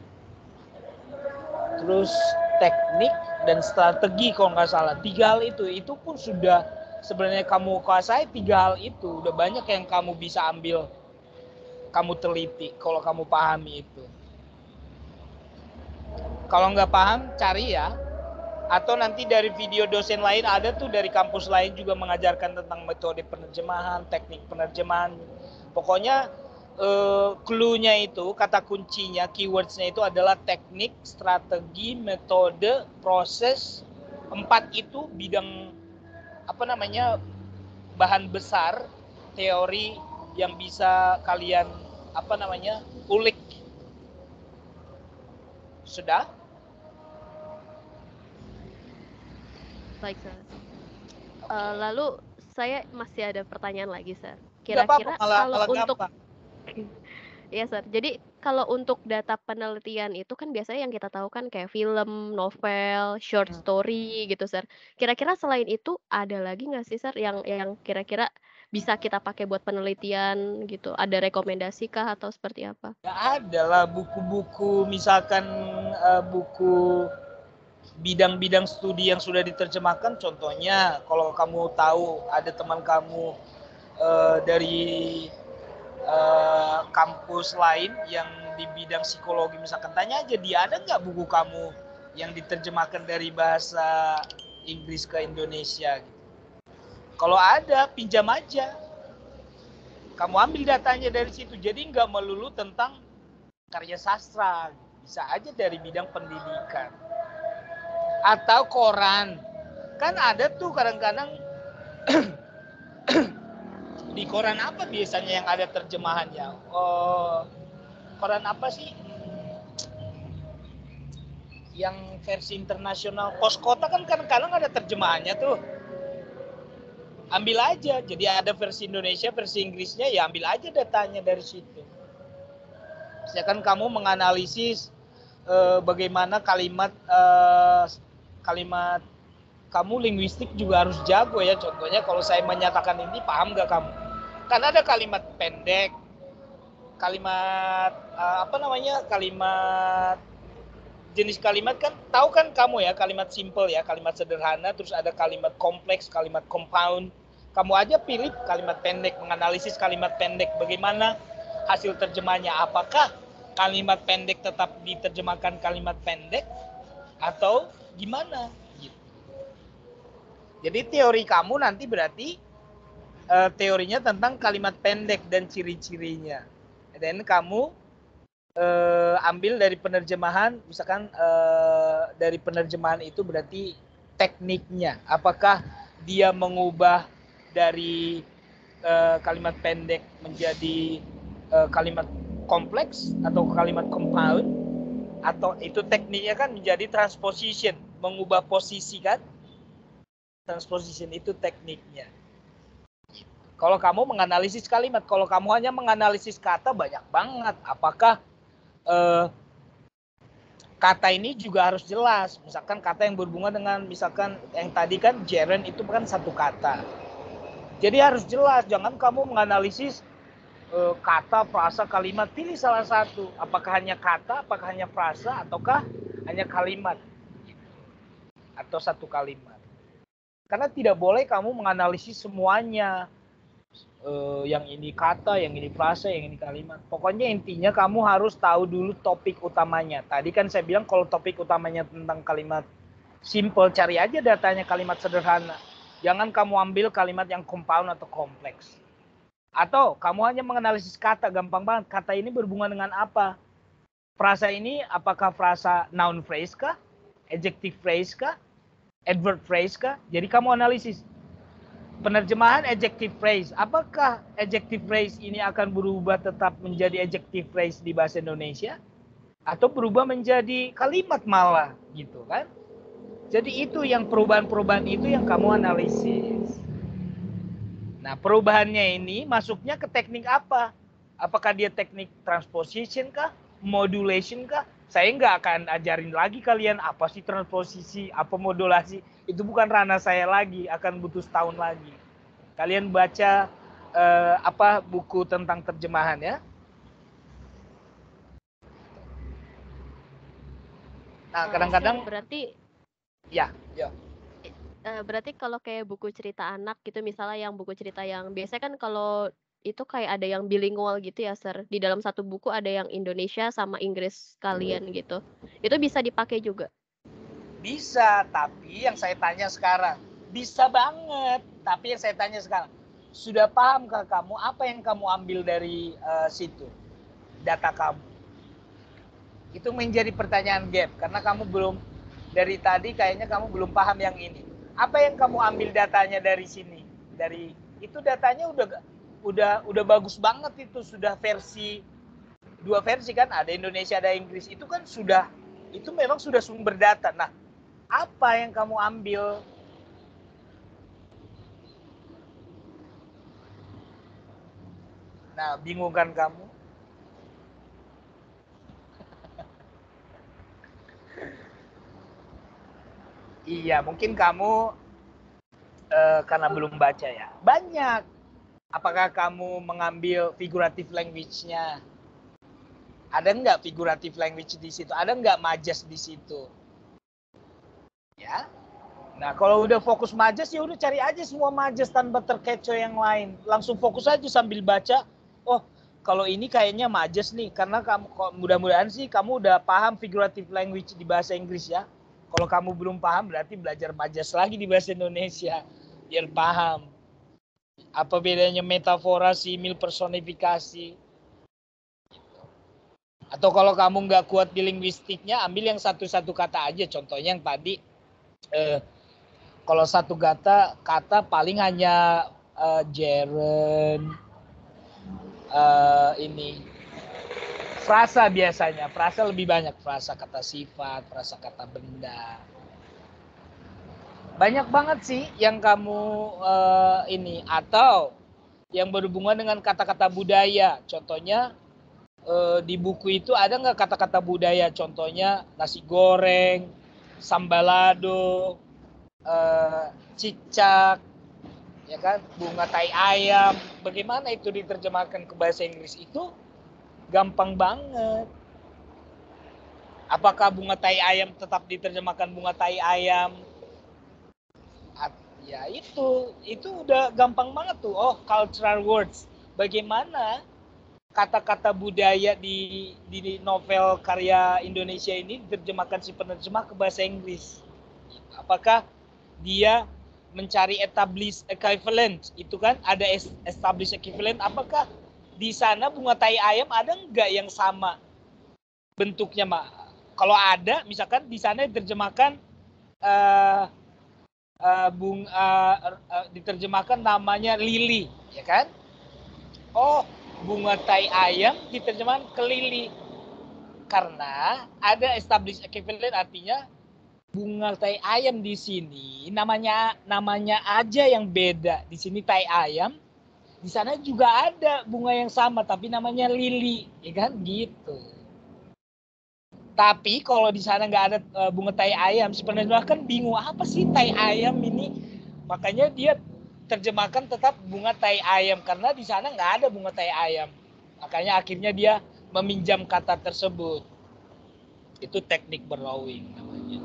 terus teknik dan strategi kalau nggak salah. 3 hal itu pun sudah sebenarnya kamu kuasai 3 hal itu. Udah banyak yang kamu bisa ambil, kamu teliti kalau kamu pahami itu. Kalau nggak paham cari ya. Atau nanti dari video dosen lain ada tuh dari kampus lain juga mengajarkan tentang metode penerjemahan, teknik penerjemahan. Pokoknya clue-nya itu, kata kuncinya, keywords-nya itu adalah teknik, strategi, metode, proses. 4 itu bidang bahan besar teori yang bisa kalian ulik. Sudah? Baik, Sir. Lalu saya masih ada pertanyaan lagi, Sir. Kira-kira kalau untuk ya, Sir. Jadi kalau untuk data penelitian itu kan biasanya yang kita tahu kan kayak film, novel, short story gitu, Sir. Kira-kira selain itu ada lagi nggak sih, Sir, yang kira-kira bisa kita pakai buat penelitian gitu? Ada rekomendasi kah atau seperti apa? Ya ada lah buku-buku, misalkan buku bidang-bidang studi yang sudah diterjemahkan. Contohnya kalau kamu tahu ada teman kamu dari kampus lain yang di bidang psikologi misalkan, tanya aja dia ada nggak buku kamu yang diterjemahkan dari bahasa Inggris ke Indonesia gitu. Kalau ada pinjam aja, kamu ambil datanya dari situ. Jadi nggak melulu tentang karya sastra, bisa aja dari bidang pendidikan atau koran. Kan ada tuh kadang-kadang di koran apa biasanya yang ada terjemahannya? Koran apa sih? Yang versi internasional, Pos Kota kan kadang-kadang ada terjemahannya tuh. Ambil aja. Jadi ada versi Indonesia, versi Inggrisnya, ya ambil aja datanya dari situ. Misalkan kamu menganalisis bagaimana kalimat kamu linguistik juga harus jago ya. Contohnya kalau saya menyatakan ini, paham nggak kamu? Kan ada kalimat pendek, kalimat kalimat jenis kalimat kan, tahu kan kamu ya, kalimat simple ya, kalimat sederhana, terus ada kalimat kompleks, kalimat compound. Kamu aja pilih kalimat pendek, menganalisis kalimat pendek, bagaimana hasil terjemahnya. Apakah kalimat pendek tetap diterjemahkan kalimat pendek atau gimana? Gitu. Jadi teori kamu nanti berarti teorinya tentang kalimat pendek dan ciri-cirinya. Dan kamu ambil dari penerjemahan, misalkan dari penerjemahan itu berarti tekniknya. Apakah dia mengubah dari kalimat pendek menjadi kalimat kompleks atau kalimat compound, atau itu tekniknya kan menjadi transposition, mengubah posisi kan? Transposition itu tekniknya. Kalau kamu menganalisis kalimat, kalau kamu hanya menganalisis kata, banyak banget. Apakah kata ini juga harus jelas. Misalkan kata yang berhubungan dengan, misalkan yang tadi kan gerund itu kan satu kata. Jadi harus jelas. Jangan kamu menganalisis kata, frasa, kalimat. Pilih salah satu. Apakah hanya kata, apakah hanya frasa, ataukah hanya kalimat. Atau satu kalimat. Karena tidak boleh kamu menganalisis semuanya. Yang ini kata, yang ini frasa, yang ini kalimat. Pokoknya intinya kamu harus tahu dulu topik utamanya. Tadi kan saya bilang kalau topik utamanya tentang kalimat simple, cari aja datanya kalimat sederhana. Jangan kamu ambil kalimat yang compound atau kompleks. Atau kamu hanya menganalisis kata, gampang banget. Kata ini berhubungan dengan apa? Frasa ini apakah frasa noun phrase kah? Adjective phrase kah? Adverb phrase kah? Jadi kamu analisis. Penerjemahan adjective phrase. Apakah adjective phrase ini akan berubah tetap menjadi adjective phrase di bahasa Indonesia? Atau berubah menjadi kalimat malah gitu kan? Jadi itu yang perubahan-perubahan itu yang kamu analisis. Nah perubahannya ini masuknya ke teknik apa? Apakah dia teknik transposition kah? Modulation kah? Saya nggak akan ajarin lagi kalian apa sih transposisi, apa modulasi. Itu bukan ranah saya lagi, akan butuh setahun lagi. Kalian baca buku tentang terjemahan ya. Nah, kadang-kadang berarti ya. Berarti kalau kayak buku cerita anak gitu, misalnya yang buku cerita yang biasanya kan kalau itu kayak ada yang bilingual gitu ya, Sir. Di dalam satu buku ada yang Indonesia sama Inggris kalian gitu. Itu bisa dipakai juga? Bisa, tapi yang saya tanya sekarang, bisa banget. Tapi yang saya tanya sekarang, sudah pahamkah kamu apa yang kamu ambil dari situ, data kamu? Itu menjadi pertanyaan gap, karena kamu belum, dari tadi kayaknya kamu belum paham yang ini. Apa yang kamu ambil datanya dari sini? Dari itu datanya udah bagus banget itu, sudah versi, 2 versi kan, ada Indonesia ada Inggris. Itu kan sudah, itu memang sudah sumber data. Nah, apa yang kamu ambil? Nah, bingung kan kamu? Iya, mungkin kamu karena belum baca ya. Banyak. Apakah kamu mengambil figurative language-nya? Ada nggak figurative language di situ? Ada nggak majas di situ? Ya. Nah, kalau udah fokus majas ya udah cari aja semua majas tanpa terkecoh yang lain. Langsung fokus aja sambil baca. Oh, kalau ini kayaknya majas nih, karena kamu, mudah-mudahan sih kamu udah paham figurative language di bahasa Inggris ya. Kalau kamu belum paham berarti belajar majas lagi di bahasa Indonesia biar paham. Apa bedanya metafora, simil, personifikasi. Atau kalau kamu nggak kuat di linguistiknya, ambil yang satu-satu kata aja. Contohnya yang tadi, kalau satu kata paling hanya gerund, ini frasa biasanya. Frasa lebih banyak, frasa kata sifat, frasa kata benda. Banyak banget sih yang kamu ini, atau yang berhubungan dengan kata-kata budaya. Contohnya di buku itu ada nggak kata-kata budaya? Contohnya nasi goreng, sambalado, cicak, ya kan, bunga tai ayam. Bagaimana itu diterjemahkan ke bahasa Inggris? Itu gampang banget. Apakah bunga tai ayam tetap diterjemahkan bunga tai ayam? Ya itu udah gampang banget tuh. Oh, cultural words. Bagaimana kata-kata budaya di novel karya Indonesia ini diterjemahkan si penerjemah ke bahasa Inggris? Apakah dia mencari established equivalent? Itu kan ada established equivalent. Apakah di sana bunga tai ayam ada nggak yang sama bentuknya, Mak? Kalau ada, misalkan di sana diterjemahkan diterjemahkan namanya lili, ya kan? Oh, bunga tai ayam diterjemahkan ke lili. Karena ada established equivalent, artinya bunga tai ayam di sini namanya aja yang beda. Di sini tai ayam, di sana juga ada bunga yang sama tapi namanya lili, ya kan? Gitu. Tapi kalau di sana nggak ada bunga tai ayam, sebenarnya kan bingung apa sih tai ayam ini. Makanya dia terjemahkan tetap bunga tai ayam karena di sana nggak ada bunga tai ayam. Makanya akhirnya dia meminjam kata tersebut. Itu teknik borrowing namanya.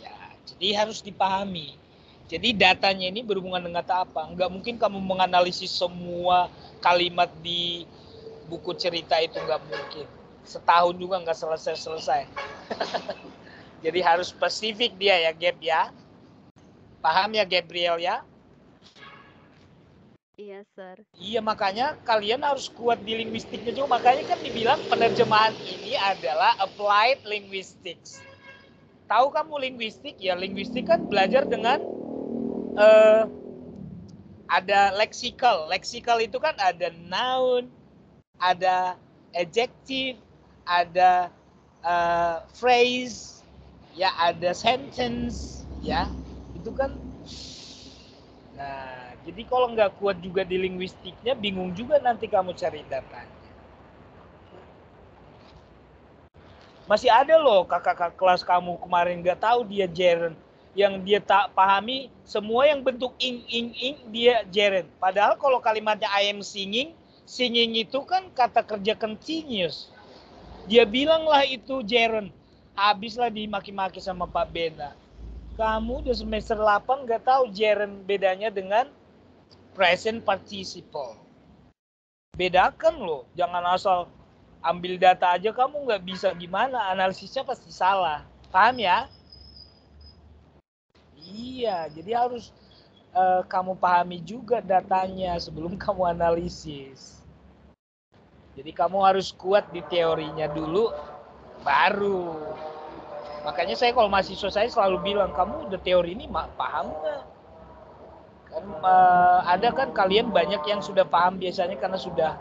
Ya, jadi harus dipahami. Jadi datanya ini berhubungan dengan kata apa? Nggak mungkin kamu menganalisis semua kalimat di buku cerita, itu nggak mungkin. Setahun juga nggak selesai. Jadi harus spesifik dia ya, Gap ya. Paham ya, Gabriel ya? Iya, Sir. Iya, makanya kalian harus kuat di linguistiknya juga. Makanya kan dibilang penerjemahan ini adalah applied linguistics. Tahu kamu linguistik? Ya, linguistik kan belajar dengan ada lexical. Lexical itu kan ada noun, ada adjective, ada phrase, ya ada sentence, ya itu kan. Nah, jadi kalau nggak kuat juga di linguistiknya, bingung juga nanti kamu cari datanya. Masih ada loh kakak-kakak kelas kamu kemarin nggak tahu dia Jaren, yang dia tak pahami semua yang bentuk ing dia Jaren. Padahal kalau kalimatnya I am singing itu kan kata kerja continuous. Dia bilang lah itu Jaren. Habislah dimaki-maki sama Pak Bena. Kamu udah semester 8 nggak tahu Jaren bedanya dengan present participle. Bedakan loh, jangan asal ambil data aja kamu nggak bisa, gimana, analisisnya pasti salah. Paham ya? Iya, jadi harus kamu pahami juga datanya sebelum kamu analisis. Jadi kamu harus kuat di teorinya dulu, baru. Makanya saya kalau mahasiswa saya selalu bilang, kamu udah teori ini paham nggak? Kan ada kan kalian banyak yang sudah paham biasanya karena sudah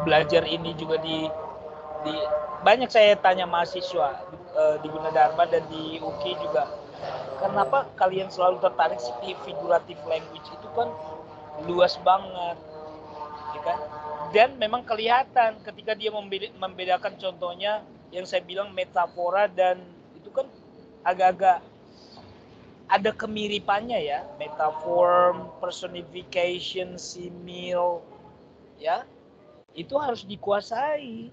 belajar ini juga di banyak saya tanya mahasiswa di Gunadarma dan di UKI juga. Kenapa kalian selalu tertarik di figurative language? Itu kan luas banget, ya kan? Dan memang kelihatan ketika dia membedakan, contohnya yang saya bilang metafora, dan itu kan agak-agak ada kemiripannya ya, metaform, personification, simil, ya itu harus dikuasai.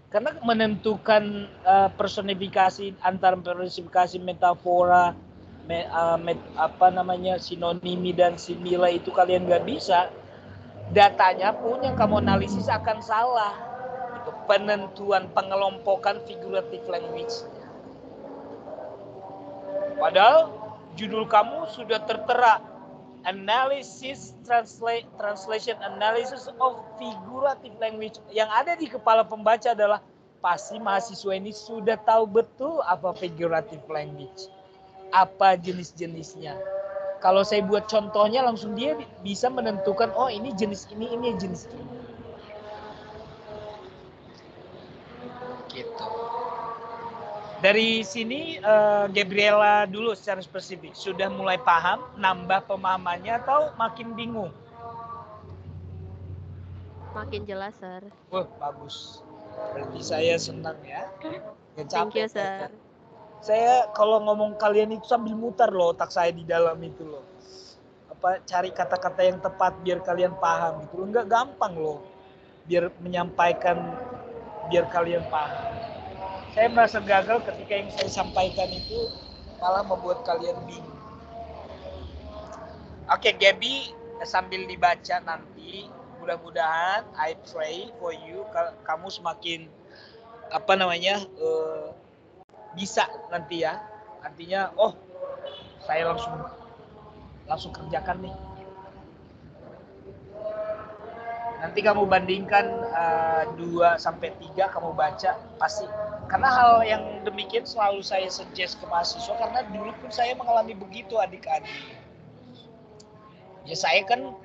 Karena menentukan personifikasi antara personifikasi metafora, sinonimi dan simila itu kalian nggak bisa. Datanya pun yang kamu analisis akan salah. Itu penentuan pengelompokan figurative language. Padahal judul kamu sudah tertera analysis translation analysis of figurative language. Yang ada di kepala pembaca adalah pasti mahasiswa ini sudah tahu betul apa figurative language, apa jenis-jenisnya. Kalau saya buat contohnya langsung dia bisa menentukan, oh ini jenis ini jenis ini. Gitu. Dari sini Gabriela dulu secara spesifik sudah mulai paham, nambah pemahamannya atau makin bingung? Makin jelas, Sir. Wah, bagus. Berarti saya senang ya. Thank you, Sir. Saya kalau ngomong kalian itu sambil mutar loh otak saya di dalam itu loh. Cari kata-kata yang tepat biar kalian paham gitu loh. Enggak gampang loh. Biar menyampaikan biar kalian paham. Saya merasa gagal ketika yang saya sampaikan itu malah membuat kalian bingung. Oke, Gaby, sambil dibaca nanti, mudah-mudahan I pray for you, kamu semakin bisa nanti ya. Artinya, saya langsung kerjakan nih. Nanti kamu bandingkan 2 sampai 3 kamu baca pasti. Karena hal yang demikian selalu saya suggest ke mahasiswa karena dulu pun saya mengalami begitu adik-adik. Ya saya kan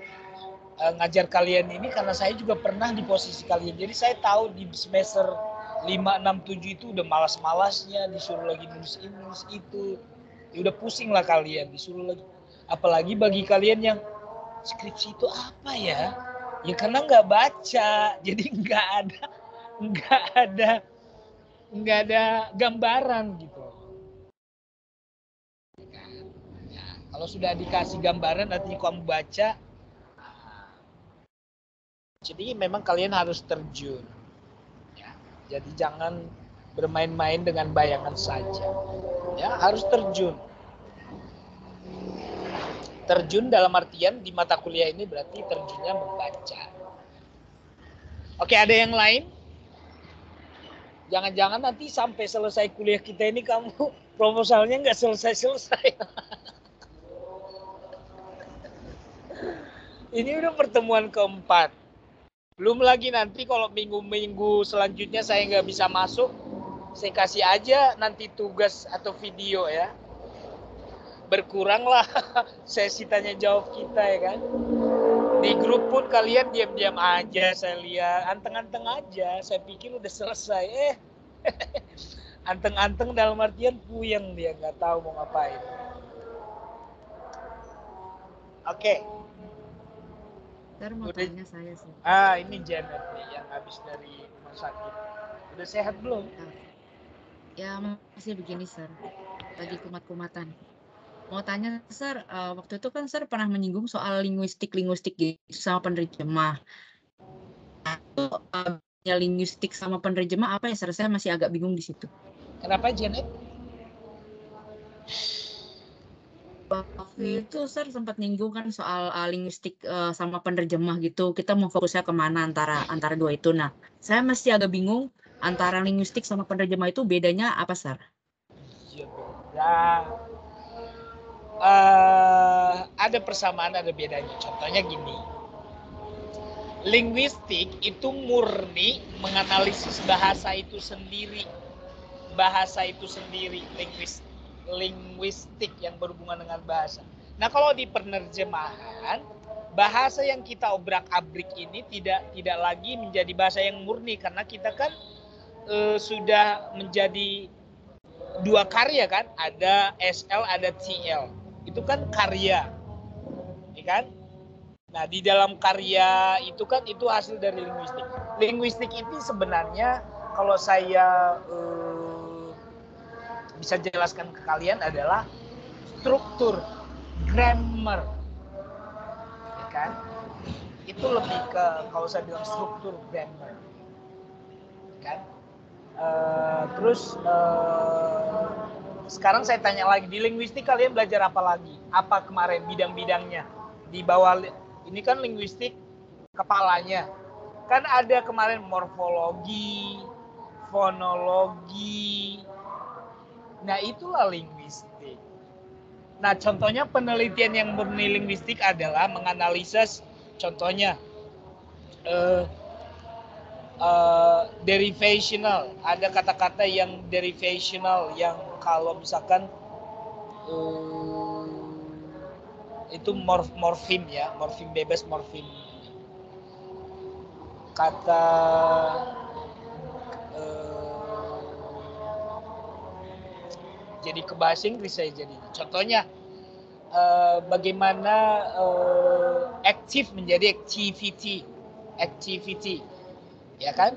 ngajar kalian ini karena saya juga pernah di posisi kalian. Jadi saya tahu di semester 5, 6, 7 itu udah malas-malasnya disuruh lagi nulis ini, nulis itu. Ya udah pusing lah kalian disuruh lagi. Apalagi bagi kalian yang skripsi itu apa ya? Ya karena nggak baca, jadi nggak ada gambaran gitu. Ya, kalau sudah dikasih gambaran nanti kamu baca, jadi memang kalian harus terjun. Ya, jadi jangan bermain-main dengan bayangan saja. Ya, harus terjun. Terjun dalam artian di mata kuliah ini berarti terjunnya membaca. Oke, ada yang lain? Jangan-jangan nanti sampai selesai kuliah kita ini kamu proposalnya nggak selesai-selesai. Ini udah pertemuan keempat. Belum lagi nanti kalau minggu-minggu selanjutnya saya nggak bisa masuk, saya kasih aja nanti tugas atau video ya. Berkuranglah sesi tanya jawab kita ya kan. Di grup pun kalian diam-diam aja, saya lihat anteng-anteng aja. Saya pikir udah selesai. Anteng-anteng dalam artian puyeng dia, nggak tahu mau ngapain. Oke. Ntar mau tanya saya sih. Ini Janet nih yang habis dari rumah sakit. Udah sehat belum? Ya masih begini, Sir. Lagi kumat-kumatan. Mau tanya, Sir, waktu itu kan Sir pernah menyinggung soal linguistik gitu sama penerjemah. Itu linguistik sama penerjemah apa ya, Sir? Saya masih agak bingung di situ. Kenapa, Janet? Waktu itu Sir sempat nyinggung kan soal linguistik sama penerjemah gitu. Kita mau fokusnya kemana antara dua itu. Nah, saya masih agak bingung antara linguistik sama penerjemah itu bedanya apa, Sir? Ya beda. Ada persamaan, ada bedanya. Contohnya gini, linguistik itu murni menganalisis bahasa itu sendiri, linguistik yang berhubungan dengan bahasa. Nah kalau di penerjemahan, bahasa yang kita obrak-abrik ini tidak lagi menjadi bahasa yang murni karena kita kan sudah menjadi 2 karya kan, ada SL, ada TL. Itu kan karya, ya kan? Nah di dalam karya itu kan itu hasil dari linguistik. Linguistik itu sebenarnya kalau saya bisa jelaskan ke kalian adalah struktur, grammar, ya kan? Itu lebih ke kalau saya bilang struktur grammar, ya kan? Terus sekarang saya tanya lagi, di linguistik kalian belajar apa lagi? Apa kemarin bidang-bidangnya? Di bawah ini kan linguistik kepalanya. Kan ada kemarin morfologi, fonologi. Nah, itulah linguistik. Nah, contohnya penelitian yang murni linguistik adalah menganalisis contohnya derivational, ada kata-kata yang derivational yang kalau misalkan itu morfem ya, morfem bebas, morfem kata jadi ke bahasa Inggris saya jadi. Contohnya bagaimana active menjadi activity. Ya kan?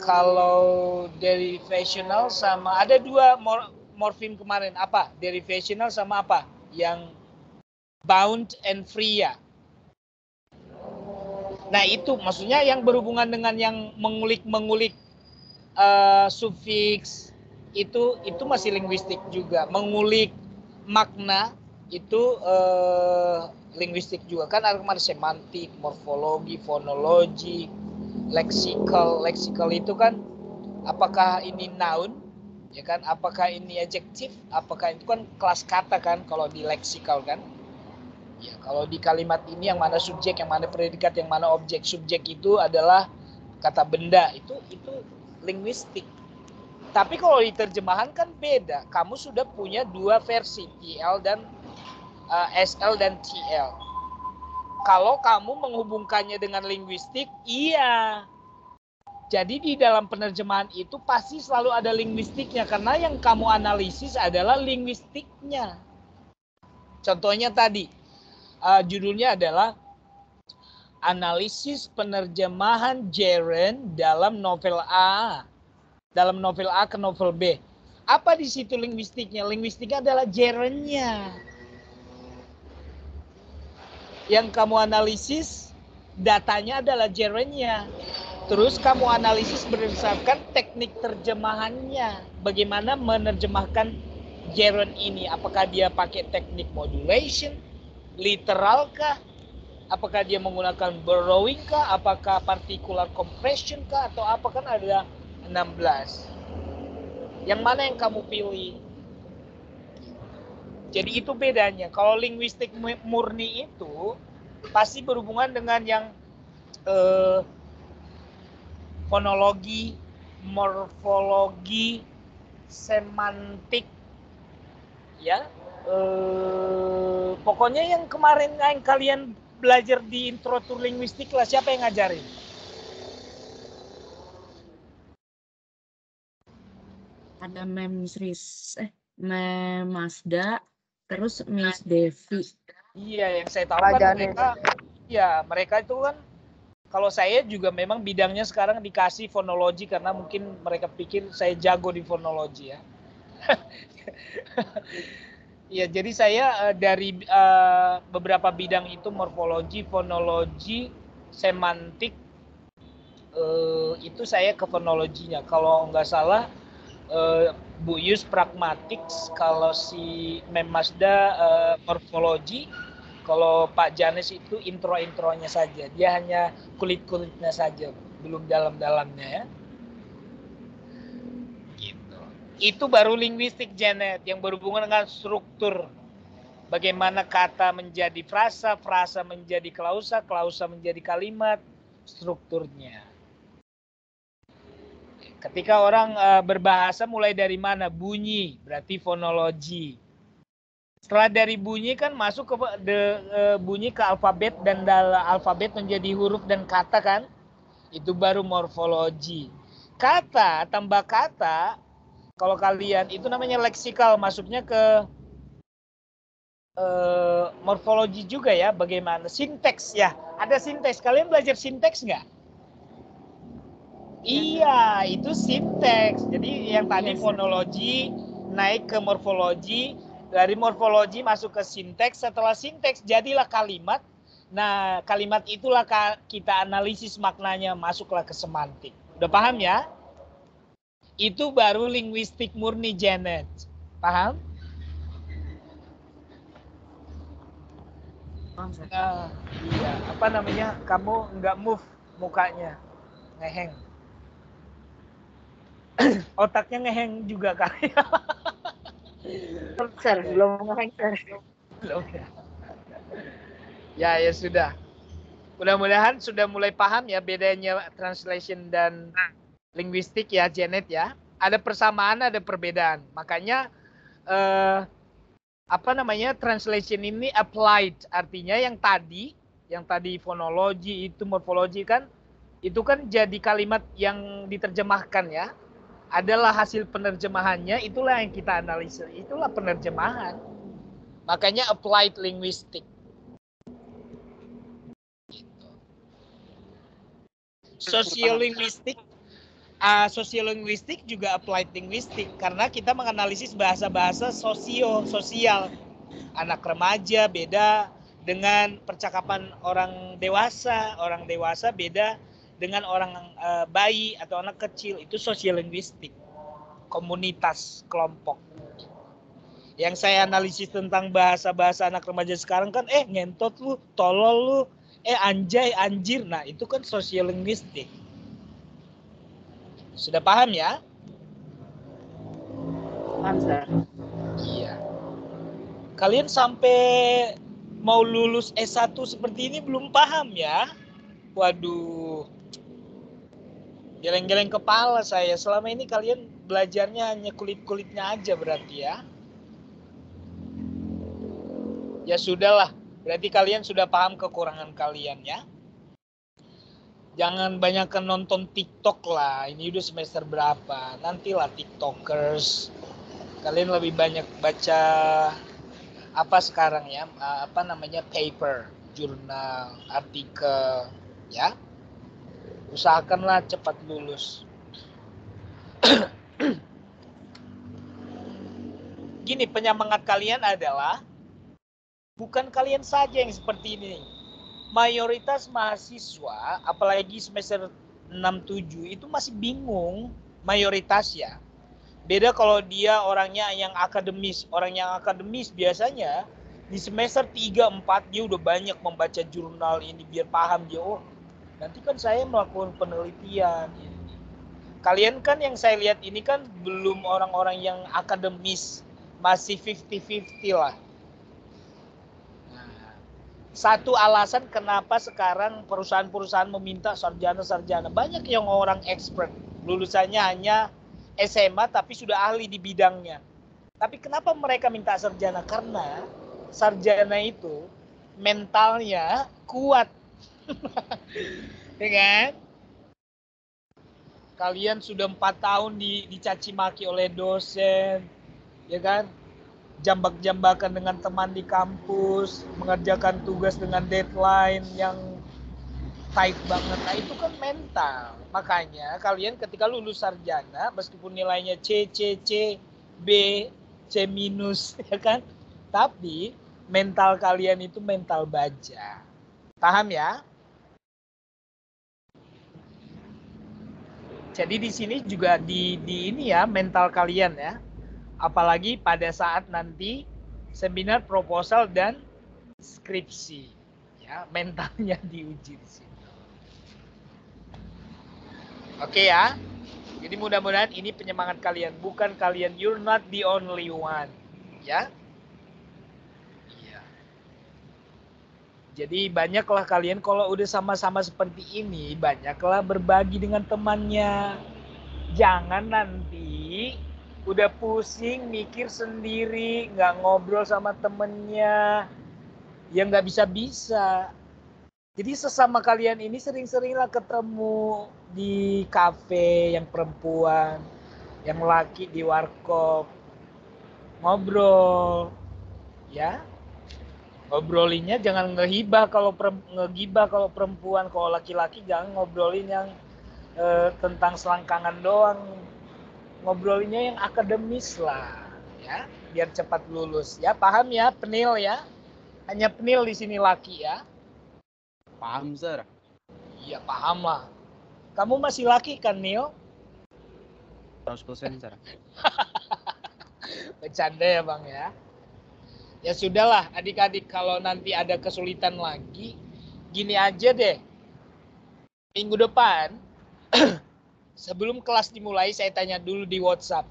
Kalau derivational sama ada 2 morfem kemarin apa? Derivational sama apa? Yang bound and free ya. Nah itu maksudnya yang berhubungan dengan yang mengulik sufiks itu masih linguistik juga. Mengulik makna itu linguistik juga kan, ada kemarin semantik, morfologi, fonologi, leksikal itu kan apakah ini noun ya kan, apakah ini adjektif, apakah itu kan kelas kata kan kalau di leksikal kan ya. Kalau di kalimat ini yang mana subjek, yang mana predikat, yang mana objek. Subjek itu adalah kata benda, itu linguistik. Tapi kalau diterjemahan kan beda. Kamu sudah punya dua versi, TL dan SL dan TL. Kalau kamu menghubungkannya dengan linguistik, iya. Jadi di dalam penerjemahan itu pasti selalu ada linguistiknya, karena yang kamu analisis adalah linguistiknya. Contohnya tadi, judulnya adalah analisis penerjemahan gerund dalam novel A. Dalam novel A ke novel B. Apa di situ linguistiknya? Linguistiknya adalah gerundnya. Yang kamu analisis datanya adalah gerundnya. Terus kamu analisis berdasarkan teknik terjemahannya. Bagaimana menerjemahkan gerund ini? Apakah dia pakai teknik modulation, literal kah? Apakah dia menggunakan borrowing kah? Apakah particular compression kah? Atau apa? Kan ada 16. Yang mana yang kamu pilih? Jadi itu bedanya. Kalau linguistik murni itu pasti berhubungan dengan yang fonologi, morfologi, semantik, ya. Pokoknya yang kemarin yang kalian belajar di intro to linguistik lah, siapa yang ngajarin? Ada Mem Masda, terus Miss Devi. Iya, yang saya tahu kan mereka itu kan, kalau saya juga memang bidangnya sekarang dikasih fonologi karena mungkin mereka pikir saya jago di fonologi ya. Ya, jadi saya dari beberapa bidang itu, morfologi, fonologi, semantik, itu saya ke fonologinya. Kalau nggak salah Bu Yus pragmatics, kalau si Mem Masda morfologi, kalau Pak Janes itu intro-intronya saja. Dia hanya kulit-kulitnya saja, belum dalam-dalamnya ya. Gitu. Itu baru linguistik, Janet, yang berhubungan dengan struktur. Bagaimana kata menjadi frasa, frasa menjadi klausa, klausa menjadi kalimat, strukturnya. Ketika orang berbahasa mulai dari mana? Bunyi, berarti fonologi. Setelah dari bunyi kan masuk ke bunyi ke alfabet, dan dalam alfabet menjadi huruf dan kata kan? Itu baru morfologi. Kata, tambah kata, kalau kalian itu namanya leksikal, masuknya ke morfologi juga ya. Bagaimana? Sinteks ya. Ada sinteks. Kalian belajar sinteks nggak? Iya, itu sinteks. Jadi yang tadi fonologi naik ke morfologi, dari morfologi masuk ke sinteks, setelah sinteks jadilah kalimat. Nah, kalimat itulah kita analisis maknanya, masuklah ke semantik. Udah paham ya? Itu baru linguistik murni, Janet. Paham? Nah, iya. Apa namanya? Kamu nggak move mukanya, ngeheng. Otaknya ngeheng juga kali. Sir, belum ngeheng, Sir. Belum ya. Ya sudah. Mudah-mudahan sudah mulai paham ya bedanya translation dan linguistik ya, Janet ya. Ada persamaan, ada perbedaan. Makanya translation ini applied, artinya yang tadi fonologi itu, morfologi kan, itu kan jadi kalimat yang diterjemahkan ya. Adalah hasil penerjemahannya, itulah yang kita analisis, itulah penerjemahan. Makanya applied linguistic. Sosiolinguistik juga applied linguistic, karena kita menganalisis bahasa-bahasa sosial. Anak remaja beda dengan percakapan orang dewasa. Orang dewasa beda dengan orang bayi atau anak kecil. Itu sosiolinguistik, komunitas, kelompok. Yang saya analisis tentang bahasa-bahasa anak remaja sekarang kan, ngentot lu, tolol lu, anjay, anjir. Nah, itu kan sosiolinguistik. Sudah paham ya? Paham, Sir. Iya. Kalian sampai mau lulus S1 seperti ini belum paham ya? Waduh. Geleng-geleng kepala saya. Selama ini kalian belajarnya hanya kulit-kulitnya aja berarti ya? Ya sudahlah, berarti kalian sudah paham kekurangan kalian ya. Jangan banyakkan nonton TikTok lah, ini udah semester berapa, nantilah TikTokers. Kalian lebih banyak baca apa sekarang ya, paper, jurnal, artikel ya. Usahakanlah cepat lulus. Gini, penyemangat kalian adalah bukan kalian saja yang seperti ini. Mayoritas mahasiswa, apalagi semester 6-7 itu masih bingung, mayoritas ya. Beda kalau dia orangnya yang akademis. Orang yang akademis biasanya di semester 3-4 dia udah banyak membaca jurnal ini biar paham dia. Oh, nanti kan saya melakukan penelitian. Kalian kan yang saya lihat ini kan belum orang-orang yang akademis. Masih 50-50 lah. Satu alasan kenapa sekarang perusahaan-perusahaan meminta sarjana-sarjana. Banyak yang orang expert, lulusannya hanya SMA tapi sudah ahli di bidangnya. Tapi kenapa mereka minta sarjana? Karena sarjana itu mentalnya kuat. Ya kan? Kalian sudah 4 tahun dicaci maki oleh dosen, ya kan? Jambak-jambakan dengan teman di kampus, mengerjakan tugas dengan deadline yang tight banget. Nah, itu kan mental. Makanya kalian ketika lulus sarjana, meskipun nilainya C, B, C minus, ya kan? Tapi mental kalian itu mental baja. Paham ya? Jadi di sini juga di ini ya, mental kalian ya. Apalagi pada saat nanti seminar proposal dan skripsi, ya mentalnya diuji di sini. Oke ya, jadi mudah-mudahan ini penyemangat kalian, bukan kalian, you're not the only one, ya. Iya. Jadi banyaklah kalian kalau udah sama-sama seperti ini, banyaklah berbagi dengan temannya. Jangan nanti udah pusing, mikir sendiri, nggak ngobrol sama temennya, ya nggak bisa-bisa. Jadi sesama kalian ini sering-seringlah ketemu di kafe yang perempuan, yang laki di warkop, ngobrol, ya. Ngobrolinya jangan ngegibah kalau perempuan, kalau laki-laki jangan ngobrolin yang tentang selangkangan doang. Ngobrolinnya yang akademis lah, ya, biar cepat lulus. Ya, paham ya, Penil ya? Hanya Penil di sini laki ya? Paham, Sir. Iya, paham lah. Kamu masih laki kan, Nil? 100%, Sir. Bercanda ya, Bang ya. Ya sudahlah, adik-adik, kalau nanti ada kesulitan lagi, gini aja deh. Minggu depan sebelum kelas dimulai, saya tanya dulu di WhatsApp.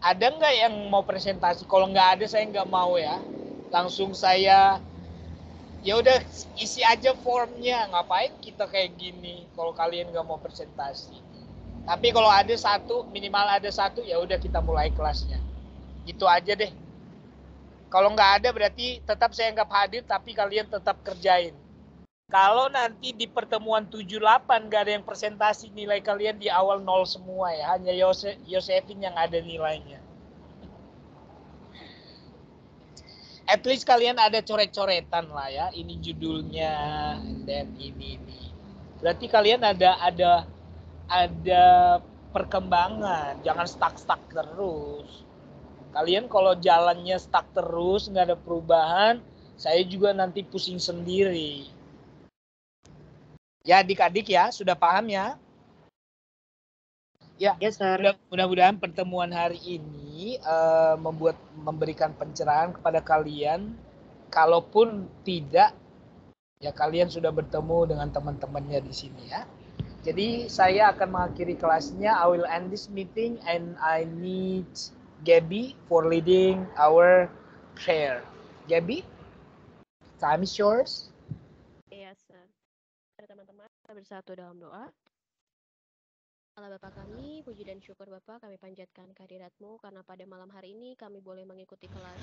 Ada nggak yang mau presentasi? Kalau nggak ada, saya nggak mau ya. Langsung saya, ya udah isi aja formnya. Ngapain kita kayak gini? Kalau kalian nggak mau presentasi. Tapi kalau ada satu, minimal ada satu, ya udah kita mulai kelasnya. Gitu aja deh. Kalau nggak ada berarti tetap saya nggak hadir, tapi kalian tetap kerjain. Kalau nanti di pertemuan 78 nggak ada yang presentasi, nilai kalian di awal 0 semua ya. Hanya Yosefin yang ada nilainya. At least kalian ada coret-coretan lah ya. Ini judulnya, dan ini. Berarti kalian ada perkembangan. Jangan stuck terus. Kalian kalau jalannya stuck terus, nggak ada perubahan, Saya juga nanti pusing sendiri. Ya adik-adik ya, sudah paham ya? Ya, Yes, sir. mudah-mudahan pertemuan hari ini memberikan pencerahan kepada kalian. Kalaupun tidak, ya kalian sudah bertemu dengan teman-temannya di sini ya. Jadi saya akan mengakhiri kelasnya. I will end this meeting and I need Gabby for leading our prayer. Gabby, time is yours. Yes, sir. Teman-teman, kita bersatu dalam doa. Allah Bapa kami, puji dan syukur Bapa kami panjatkan kehadirat-Mu karena pada malam hari ini kami boleh mengikuti kelas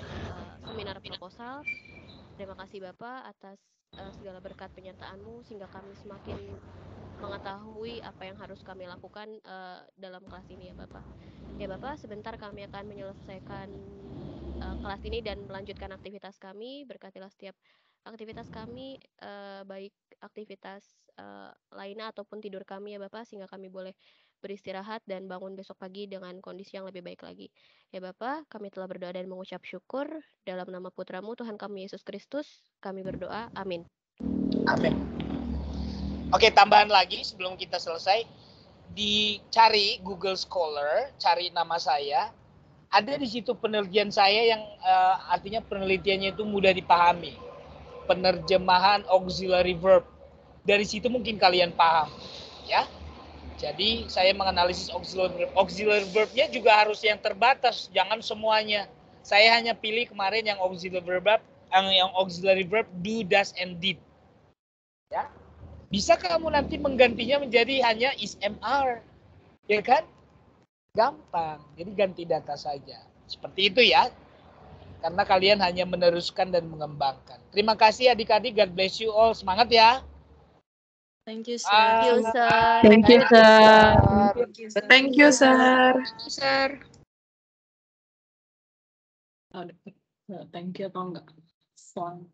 seminar proposal. Terima kasih Bapa atas segala berkat penyertaan-Mu sehingga kami semakin mengetahui apa yang harus kami lakukan dalam kelas ini ya Bapak. Ya Bapak, sebentar kami akan menyelesaikan kelas ini dan melanjutkan aktivitas kami. Berkatilah setiap aktivitas kami, baik aktivitas lainnya ataupun tidur kami ya Bapak, sehingga kami boleh beristirahat dan bangun besok pagi dengan kondisi yang lebih baik lagi. Ya Bapak, kami telah berdoa dan mengucap syukur dalam nama Putra-Mu Tuhan kami Yesus Kristus. Kami berdoa, amin. Amin. Oke, tambahan lagi sebelum kita selesai, dicari Google Scholar, cari nama saya, ada di situ penelitian saya yang artinya penelitiannya itu mudah dipahami. Penerjemahan auxiliary verb. Dari situ mungkin kalian paham, ya. Jadi saya menganalisis auxiliary verb. Auxiliary verb-nya juga harus yang terbatas, jangan semuanya. Saya hanya pilih kemarin yang auxiliary verb do, does, and did. Ya. Bisa kamu nanti menggantinya menjadi hanya is, am, are. Ya kan? Gampang. Jadi ganti data saja. Seperti itu ya. Karena kalian hanya meneruskan dan mengembangkan. Terima kasih adik-adik. God bless you all. Semangat ya. Thank you, sir. Thank you, sir. Thank you, sir. Thank you, sir. Sir. Thank you atau enggak? Soal